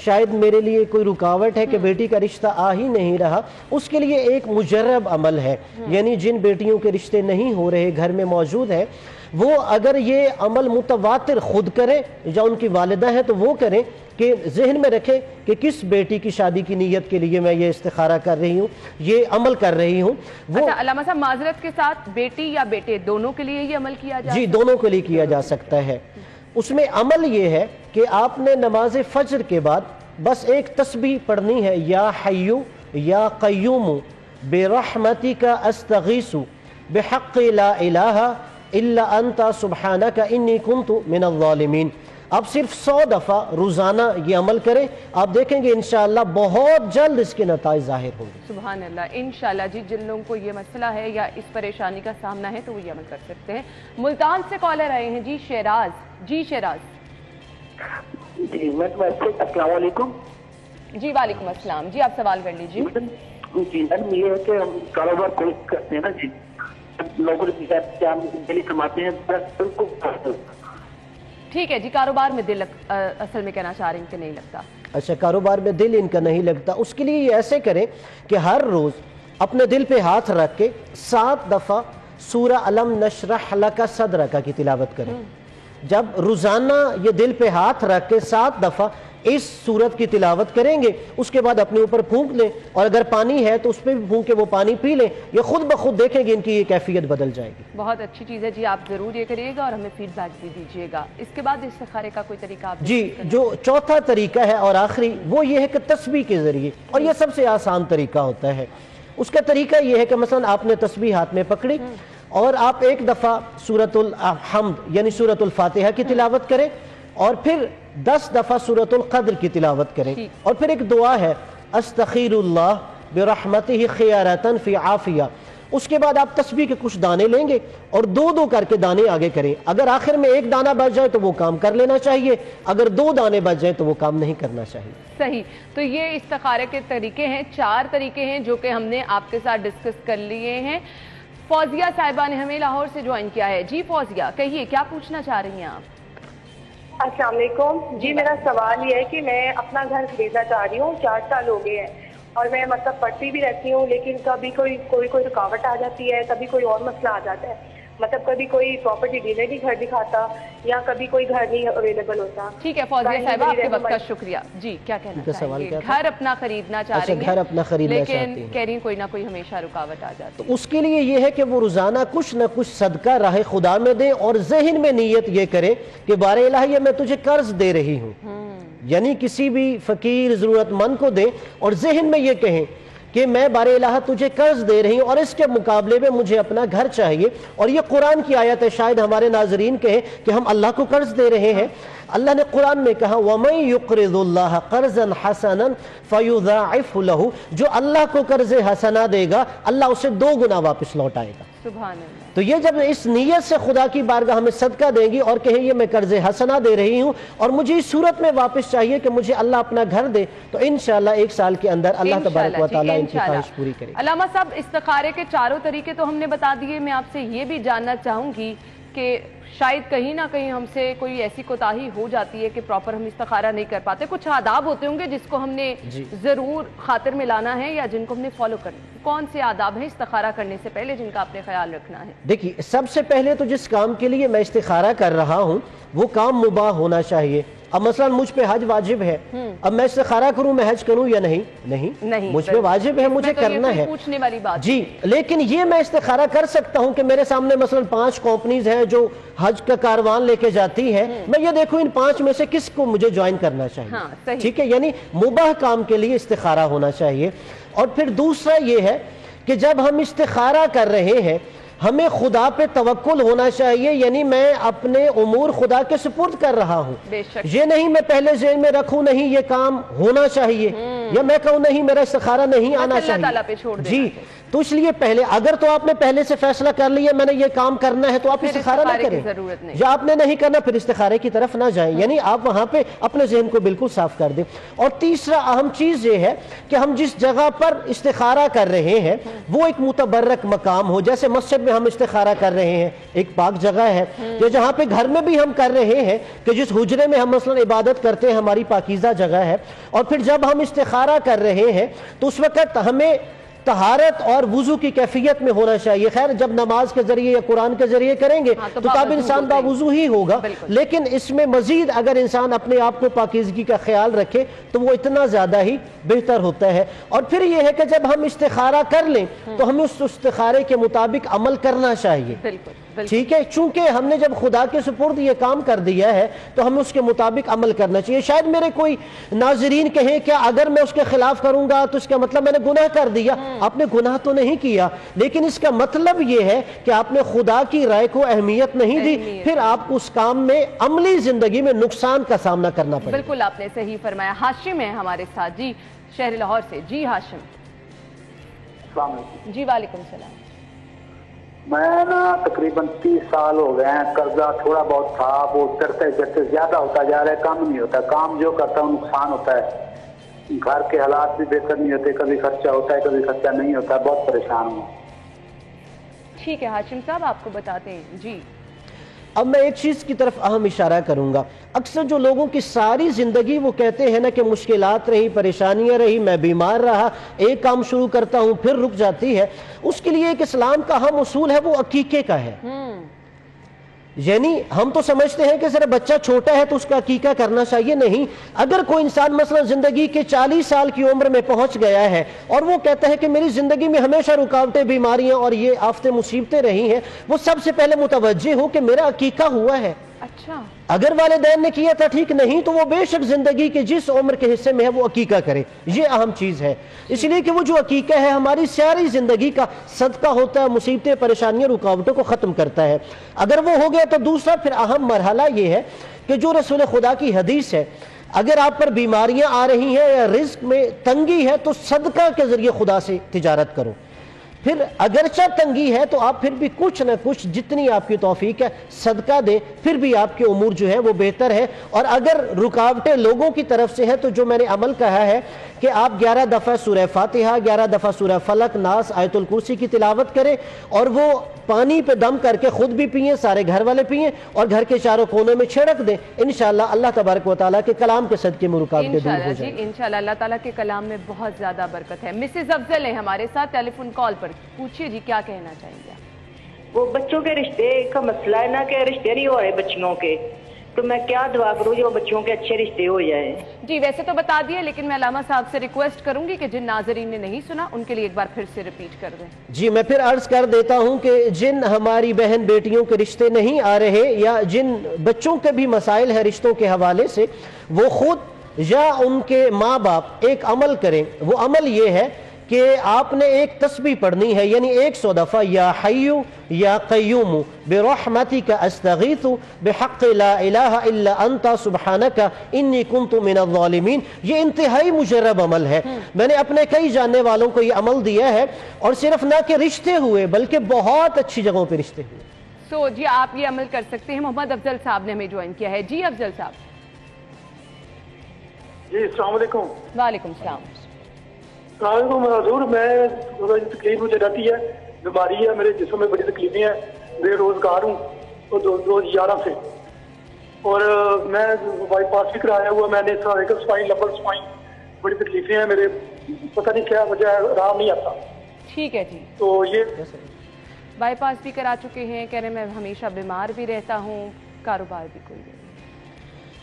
शायद मेरे लिए कोई रुकावट है कि बेटी का रिश्ता आ ही नहीं रहा, उसके लिए एक मुजर्रब अमल है। यानी जिन बेटियों के रिश्ते नहीं हो रहे, घर में मौजूद है, वो अगर ये अमल मुतवातिर खुद करें या उनकी वालिदा है तो वो करें कि जहन में रखें कि किस बेटी की शादी की नीयत के लिए मैं ये इस्तिखारा कर रही हूँ, ये अमल कर रही हूँ। वो अच्छा अल्लामा साहब, माजरत के साथ बेटी या बेटे दोनों के लिए ये अमल किया जाए? जी, दोनों के लिए किया जा सकता है। उसमें अमल ये है कि आपने नमाज फजर के बाद बस एक तस्बीह पढ़नी है, या हय्यु या क़य्यूमु बिरहमतिका अस्तगीसु बिहक़्क़ि ला इलाहा इल्ला अंता सुब्हानका इन्नी कुन्तु मिनज़ ज़ालिमीन। आप सिर्फ 100 दफ़ा रोज़ाना ये अमल करें, आप देखेंगे इंशाअल्लाह बहुत जल्द इसके नताइज ज़ाहिर होंगे। सुभान अल्लाह, इंशाअल्लाह। जी, जिन लोगों को ये मसला है या इस परेशानी का सामना है तो वो ये अमल कर सकते हैं। मुल्तान से कॉलर आए हैं जी, शेराज। जी शेराज। जी अस्सलाम वालेकुम। जी वालेकुम अस्सलाम। जी आप सवाल कर लीजिए। जी मैडम, ये है कि हम कारोबार कोई करते हैं ना जी, लोगों के कमाते हैं। ठीक है जी, कारोबार में दिल असल में कहना चाह रहे हैं कि नहीं लगता। अच्छा, कारोबार में दिल इनका नहीं लगता, उसके लिए ये ऐसे करें कि हर रोज़ अपने दिल पे हाथ रख के 7 दफ़ा सूरा अलम नशरह लका सदरका की तिलावत करें। जब रोज़ाना ये दिल पे हाथ रख के 7 दफ़ा इस सूरत की तिलावत करेंगे, उसके बाद अपने ऊपर फूंक लें, और अगर पानी है तो उस पर भी फूंक के वो पानी पी लें, ये खुद ब खुद देखेंगे इनकी ये कैफियत बदल जाएगी। बहुत अच्छी चीज़ है जी, आप ज़रूर ये करिएगा और हमें फीडबैक भी दीजिएगा। इसके बाद इस्तिखारे का कोई तरीका आप जी, जो चौथा तरीका है और आखिरी, वो ये है कि तस्बीह के ज़रिए, और ये सबसे आसान तरीका होता है। उसका तरीका ये है कि मसलन आपने तस्बीह हाथ में पकड़ी और आप एक दफ़ा सूरतुल हम्द यानी सूरतुल फातिहा की तिलावत करें, और फिर 10 दफ़ा सूरतुल क़द्र की तिलावत करें, और फिर एक दुआ है अस्तग़फिरुल्लाह बिरहमतिही खियारतन फी आफिया। उसके बाद आप तस्बीह के कुछ दाने लेंगे और दो दो करके दाने आगे करें। अगर आखिर में एक दाना बच जाए तो वो काम कर लेना चाहिए, अगर दो दाने बच जाए तो वो काम नहीं करना चाहिए। सही, तो ये इस्तिखारे के तरीके हैं, 4 तरीके हैं जो कि हमने आपके साथ डिस्कस कर लिए हैं। फौजिया साहिबा ने हमें लाहौर से ज्वाइन किया है। जी फौजिया, कहिए क्या पूछना चाह रही हैं आप? अस्सलाम वालेकुम जी, मेरा सवाल ये है कि मैं अपना घर खरीदना चाह रही हूँ, 4 साल हो गए हैं और मैं मतलब पढ़ती भी रहती हूँ, लेकिन कभी कोई रुकावट आ जाती है, कभी कोई और मसला आ जाता है। मतलब कभी कोई प्रॉपर्टी डीलर नहीं घर दिखाता या कभी कोई घर नहीं अवेलेबल होता। ठीक है फौजिया साहिबा, आपके वक्त का शुक्रिया। जी क्या कहना चाहिए? घर अपना खरीदना चाह रही हैं, घर अपना खरीदना लेकिन कह रही कोई ना कोई हमेशा रुकावट आ जाती है। तो उसके लिए ये है कि वो रोजाना कुछ ना कुछ सदका राह खुदा में दे और जहन में नीयत ये करे कि बारे इलाही मैं तुझे कर्ज दे रही हूँ, यानी किसी भी फकीर जरूरतमंद को दे और जहन में ये कहें कि मैं बारे इलाहा तुझे कर्ज दे रही हूँ और इसके मुकाबले में मुझे अपना घर चाहिए। और ये कुरान की आयत है, शायद हमारे नाजरीन कहें कि हम अल्लाह को कर्ज दे रहे हैं। अल्लाह ने कुरान में कहा वमन युक़रिज़ुल्लाह क़र्ज़न हसनन फ़युज़ाइफ़हु लहू, जो अल्लाह को कर्ज हसना देगा अल्लाह उसे 2 गुना वापस लौटाएगा। सुभान अल्लाह। तो ये जब इस नीयत से खुदा की बारगाह में सदका देंगी और कहें ये मैं कर्ज हसना दे रही हूँ और मुझे इस सूरत में वापस चाहिए कि मुझे अल्लाह अपना घर दे, तो इंशाअल्लाह 1 साल के अंदर अल्लाह तबारक व तआला इनकी ख्वाहिश पूरी करेगा। अल्लामा साहब, इस्तिखारे के 4 तरीके तो हमने बता दिए। मैं आपसे ये भी जानना चाहूंगी कि शायद कहीं ना कहीं हमसे कोई ऐसी कोताही हो जाती है कि प्रॉपर हम इस्तिखारा नहीं कर पाते। कुछ आदाब होते होंगे जिसको हमने जरूर खातिर में लाना है या जिनको हमने फॉलो करना है। कौन से आदाब हैं इस्तिखारा करने से पहले जिनका आपने ख्याल रखना है? देखिए, सबसे पहले तो जिस काम के लिए मैं इस्तिखारा कर रहा हूँ वो काम मुबाह होना चाहिए। अब मसलन मुझ पे हज वाजिब है, अब मैं इस्तिखारा करूं मैं हज करूं या नहीं मुझ पे वाजिब है, मुझे करना है, पूछने वाली बात जी। लेकिन ये मैं इस्तिखारा कर सकता हूं कि मेरे सामने मसलन 5 कंपनीज हैं जो हज का कारवान लेके जाती है, मैं ये देखूं इन 5 में से किसको मुझे ज्वाइन करना चाहिए। ठीक है, यानी मुबाह काम के लिए इस्तिखारा होना चाहिए। और फिर दूसरा ये है कि जब हम इस्तिखारा कर रहे हैं हमें खुदा पे तवक्कुल होना चाहिए, यानी मैं अपने उमूर खुदा के सुपुर्द कर रहा हूँ। ये नहीं मैं पहले ज़हन में रखूं नहीं ये काम होना चाहिए या मैं कहूँ नहीं मेरा इस्तिखारा नहीं आना चाहिए। जी, तो इसलिए पहले अगर तो आपने पहले से फैसला कर लिया मैंने ये काम करना है तो आप इस्तिखारा ना करें, या आपने नहीं करना फिर इस्तिखारे की तरफ ना जाएं, यानी आप वहां पे अपने ज़हन को बिल्कुल साफ कर दें। और तीसरा अहम चीज ये है कि हम जिस जगह पर इस्तिखारा कर रहे हैं वो एक मुतबर्रक मकाम हो। जैसे मस्जिद में हम इस्तिखारा कर रहे हैं एक पाक जगह है, या जहाँ पे घर में भी हम कर रहे हैं कि जिस हुजरे में हम मसलन इबादत करते हैं हमारी पाकीज़ा जगह है। और फिर जब हम इस्तिखारा कर रहे हैं तो उस वक्त हमें तहारत और वुजू की कैफियत में होना चाहिए। खैर जब नमाज के जरिए या कुरान के जरिए करेंगे तो तब इंसान बावुजू ही होगा, लेकिन इसमें मजीद अगर इंसान अपने आप को पाकीज़गी का ख्याल रखे तो वो इतना ज़्यादा ही बेहतर होता है। और फिर ये है कि जब हम इस्तिखारा कर लें तो हमें उस इस्तिखारे के मुताबिक अमल करना चाहिए। ठीक है, चूंकि हमने जब खुदा के सुपुर्द ये काम कर दिया है तो हमें उसके मुताबिक अमल करना चाहिए। शायद मेरे कोई नाजरीन कहें क्या अगर मैं उसके खिलाफ करूंगा तो इसका मतलब मैंने गुनाह कर दिया। आपने गुनाह तो नहीं किया, लेकिन इसका मतलब ये है कि आपने खुदा की राय को अहमियत नहीं दी, फिर आप उस काम में अमली जिंदगी में नुकसान का सामना करना पड़ेगा। बिल्कुल आपने सही फरमाया। हाशिम है हमारे साथ जी, शहर लाहौर से। जी हाशिम। जी वालेकुम सलाम। मैं ना तकरीबन 30 साल हो गए हैं, कर्जा थोड़ा बहुत था वो चढ़ते चढ़ते ज्यादा होता जा रहा है, कम नहीं होता। काम जो करता हूँ नुकसान होता है, घर के हालात भी बेहतर नहीं होते, कभी खर्चा होता है कभी खर्चा नहीं होता, बहुत परेशान हूँ। ठीक है हाशिम साहब, आपको बताते हैं जी। अब मैं एक चीज़ की तरफ अहम इशारा करूंगा। अक्सर जो लोगों की सारी ज़िंदगी वो कहते हैं ना कि मुश्किलात रही, परेशानियां रही, मैं बीमार रहा, एक काम शुरू करता हूं फिर रुक जाती है, उसके लिए एक इस्लाम का अहम उसूल है, वो अकीके का है। यानी हम तो समझते हैं कि जरा बच्चा छोटा है तो उसका अकीका करना चाहिए, नहीं। अगर कोई इंसान मसलन जिंदगी के 40 साल की उम्र में पहुंच गया है और वो कहता है कि मेरी जिंदगी में हमेशा रुकावटें, बीमारियां और ये आफतें मुसीबतें रही हैं, वो सबसे पहले मुतवज्जे हो कि मेरा अकीका हुआ है। अच्छा, अगर वालिदैन ने किया था ठीक, नहीं तो वो बेशक जिंदगी के जिस उम्र के हिस्से में है वो अकीका करे, ये अहम चीज है। इसलिए कि वो जो अकीका है हमारी सारी जिंदगी का सदका होता है, मुसीबतें, परेशानियां, रुकावटों को खत्म करता है। अगर वो हो गया तो दूसरा फिर अहम मरहला ये है कि जो रसूल खुदा की हदीस है अगर आप पर बीमारियां आ रही हैं या रिस्क में तंगी है तो सदका के जरिए खुदा से तिजारत करो। फिर अगरचा तंगी है तो आप फिर भी कुछ न कुछ जितनी आपकी तौफीक है सदका दें, फिर भी आपके उमूर जो है वो बेहतर है। और अगर रुकावटें लोगों की तरफ से है तो जो मैंने अमल कहा है कि आप 11 दफ़ा सूरह फातिहा, 11 दफ़ा सूरह फलक, नास, आयतुल कुर्सी की तिलावत करें और वो पानी पे दम करके खुद भी पिएं, सारे घर वाले पिएं और घर के चारों कोनों में छिड़क दें। इंशाअल्लाह अल्लाह तबारक व तआला के कलाम के सदके में रुकावटें दूर हो जाएंगी। इंशाअल्लाह अल्लाह ताला के कलाम में बहुत ज्यादा बरकत है। मिसेज अफजल है हमारे साथ टेलीफोन कॉल पर, पूछिए जी क्या कहना चाहेंगे आप? वो बच्चों के रिश्ते का मसला है ना कि रिश्ते नहीं हो रहे बच्चियों के, तो मैं क्या दुआ करूं जो बच्चों के अच्छे रिश्ते हो जाए। जी वैसे तो बता दिए, लेकिन मैं अलामा साहब से रिक्वेस्ट करूंगी कि जिन नाजरीन ने नहीं सुना उनके लिए एक बार फिर से रिपीट कर दें। जी मैं फिर अर्ज कर देता हूं कि जिन हमारी बहन बेटियों के रिश्ते नहीं आ रहे या जिन बच्चों के भी मसाइल है रिश्तों के हवाले से, वो खुद या उनके माँ बाप एक अमल करें। वो अमल ये है कि आपने एक तस्बीह पढ़नी है, यानी 100 दफ़ा या हय्यु या क़य्यूम बिरहमतिका अस्तगीथु बिहक़्क़ि ला इलाहा इल्ला अंता सुब्हानका इन्नी कुन्तु मिनज़ ज़ालिमीन। ये इंतहाई मुजर्रब अमल है। मैंने अपने कई जानने वालों को ये अमल दिया है और सिर्फ ना कि रिश्ते हुए बल्कि बहुत अच्छी जगहों पर रिश्ते हुए। जी आप ये अमल कर सकते हैं। मोहम्मद अफजल साहब ने हमें ज्वाइन किया है। जी अफजल साहब। जी अस्सलाम वालेकुम। वालेकुम सलाम। हजूर मैं तकलीफ मुझे रहती है, बीमारी है, मेरे जिस्म में बड़ी तकलीफें हैं, बेरोजगार हूँ तो 2011 से, और मैं बाईपास भी कराया हुआ मैंने, स्पाइन, लंबर स्पाइन, बड़ी तकलीफें हैं मेरे, पता नहीं क्या वजह है, आराम नहीं आता। ठीक है जी। तो ये बाईपास भी करा चुके हैं, कह रहे मैं हमेशा बीमार भी रहता हूँ, कारोबार भी कोई नहीं।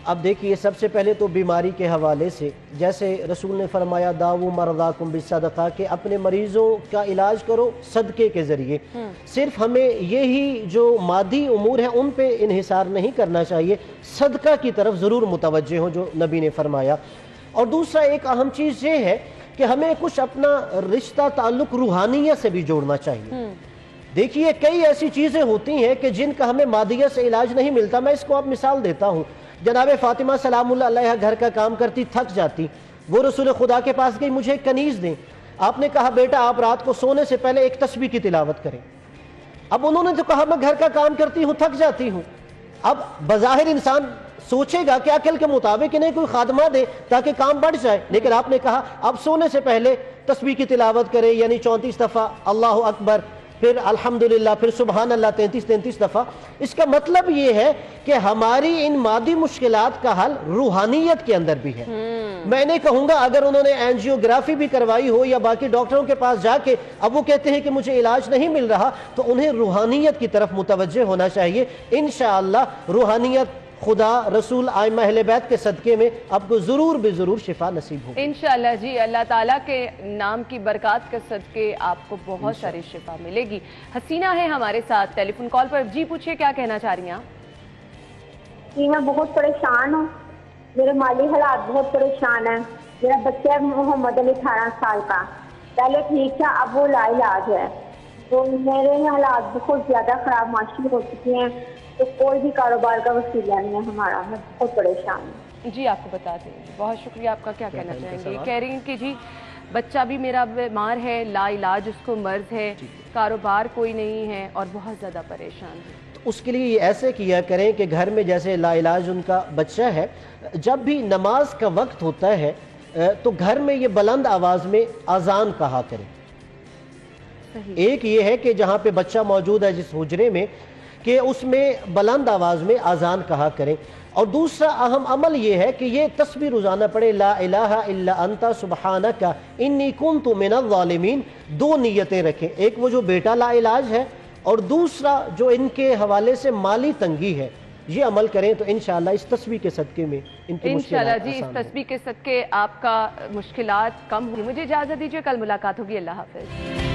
अब देखिए सबसे पहले तो बीमारी के हवाले से जैसे रसूल ने फरमाया दावू मरदाकुम बिस्सदका, के अपने मरीजों का इलाज करो सदके के ज़रिए। सिर्फ हमें यही जो मादी उमूर है उन पे इन्हिसार नहीं करना चाहिए, सदका की तरफ ज़रूर मुतवज्जे हो जो नबी ने फरमाया। और दूसरा एक अहम चीज़ ये है कि हमें कुछ अपना रिश्ता ताल्लुक़ रूहानियत से भी जोड़ना चाहिए। देखिए कई ऐसी चीज़ें होती हैं कि जिनका हमें मादियत से इलाज नहीं मिलता। मैं इसको आप मिसाल देता हूँ। जनाब फातिमा सलामुल्लाह अलैहा घर का काम करती, थक जाती, वो रसूल खुदा के पास गई, मुझे एक कनीज़ दें। आपने कहा बेटा आप रात को सोने से पहले एक तस्बीह की तिलावत करें। अब उन्होंने तो कहा मैं घर का काम करती हूँ, थक जाती हूँ। अब बज़ाहिर इंसान सोचेगा कि अकल के मुताबिक इन्हें कोई खादमा दे ताकि काम बढ़ जाए, लेकिन आपने कहा अब सोने से पहले तस्बीह की तिलावत करें, यानी 34 दफ़ा अल्लाहु अकबर, फिर अल्हम्दुलिल्लाह, फिर सुबहान अल्लाह 33 दफ़ा। इसका मतलब ये है कि हमारी इन मादी मुश्किलात का हल रूहानियत के अंदर भी है। मैंने कहूँगा अगर उन्होंने एंजियोग्राफी भी करवाई हो या बाकी डॉक्टरों के पास जाके अब वो कहते हैं कि मुझे इलाज नहीं मिल रहा, तो उन्हें रूहानियत की तरफ मुतवज्जे होना चाहिए। इंशाअल्लाह रूहानियत, खुदा, रसूल, आइम्मा अहले बैत के सदके में आपको जरूर भी जरूर शिफा नसीब हो इंशाअल्लाह। जी अल्लाह ताला के नाम की बरकत के सदके आपको बहुत सारी शिफा मिलेगी। हसीना है हमारे साथ टेलीफोन कॉल पर। जी पूछिए क्या कहना चाह रही हैं आप? जी मैं बहुत परेशान हूँ, मेरे माली हालात बहुत परेशान है। मेरा बच्चा है मोहम्मद अली 18 साल का, पहले ठीक था अब वो लाइलाज है। तो मेरे हालात बहुत ज्यादा खराब माशी हो चुके हैं, तो कोई भी कारोबार का वसीला नहीं है हमारा, मैं बहुत परेशान हूँ। जी आपको बता दें, बहुत शुक्रिया आपका। क्या कहना चाहेंगे? कह रही हैं कि जी बच्चा भी मेरा बीमार है, लाइलाज उसको मर्ज है, कारोबार कोई नहीं है और बहुत ज़्यादा परेशान है। तो उसके लिए ऐसे किया करें कि घर में जैसे लाइलाज उनका बच्चा है, जब भी नमाज का वक्त होता है तो घर में ये बुलंद आवाज़ में अजान कहा करें। एक ये है कि जहाँ पे बच्चा मौजूद है जिस हुजरे में, कि उसमें बुलंद आवाज़ में अजान कहा करें। और दूसरा अहम अमल ये है कि ये तस्बीह रोज़ाना पढ़े, ला इलाहा इल्ला अंता सुब्हानका इन्नी कुन्तु मिनज़ ज़ालिमीन। 2 नियतें रखें, एक वो जो बेटा ला इलाज है और दूसरा जो इनके हवाले से माली तंगी है। ये अमल करें तो इंशाअल्लाह इस तस्बीह के सदके में इनकी इंशाअल्लाह जी इस तस्बीह के सदके आपका मुश्किलात कम होगी। मुझे इजाज़त दीजिए, कल मुलाकात होगी। अल्लाह हाफ़िज़।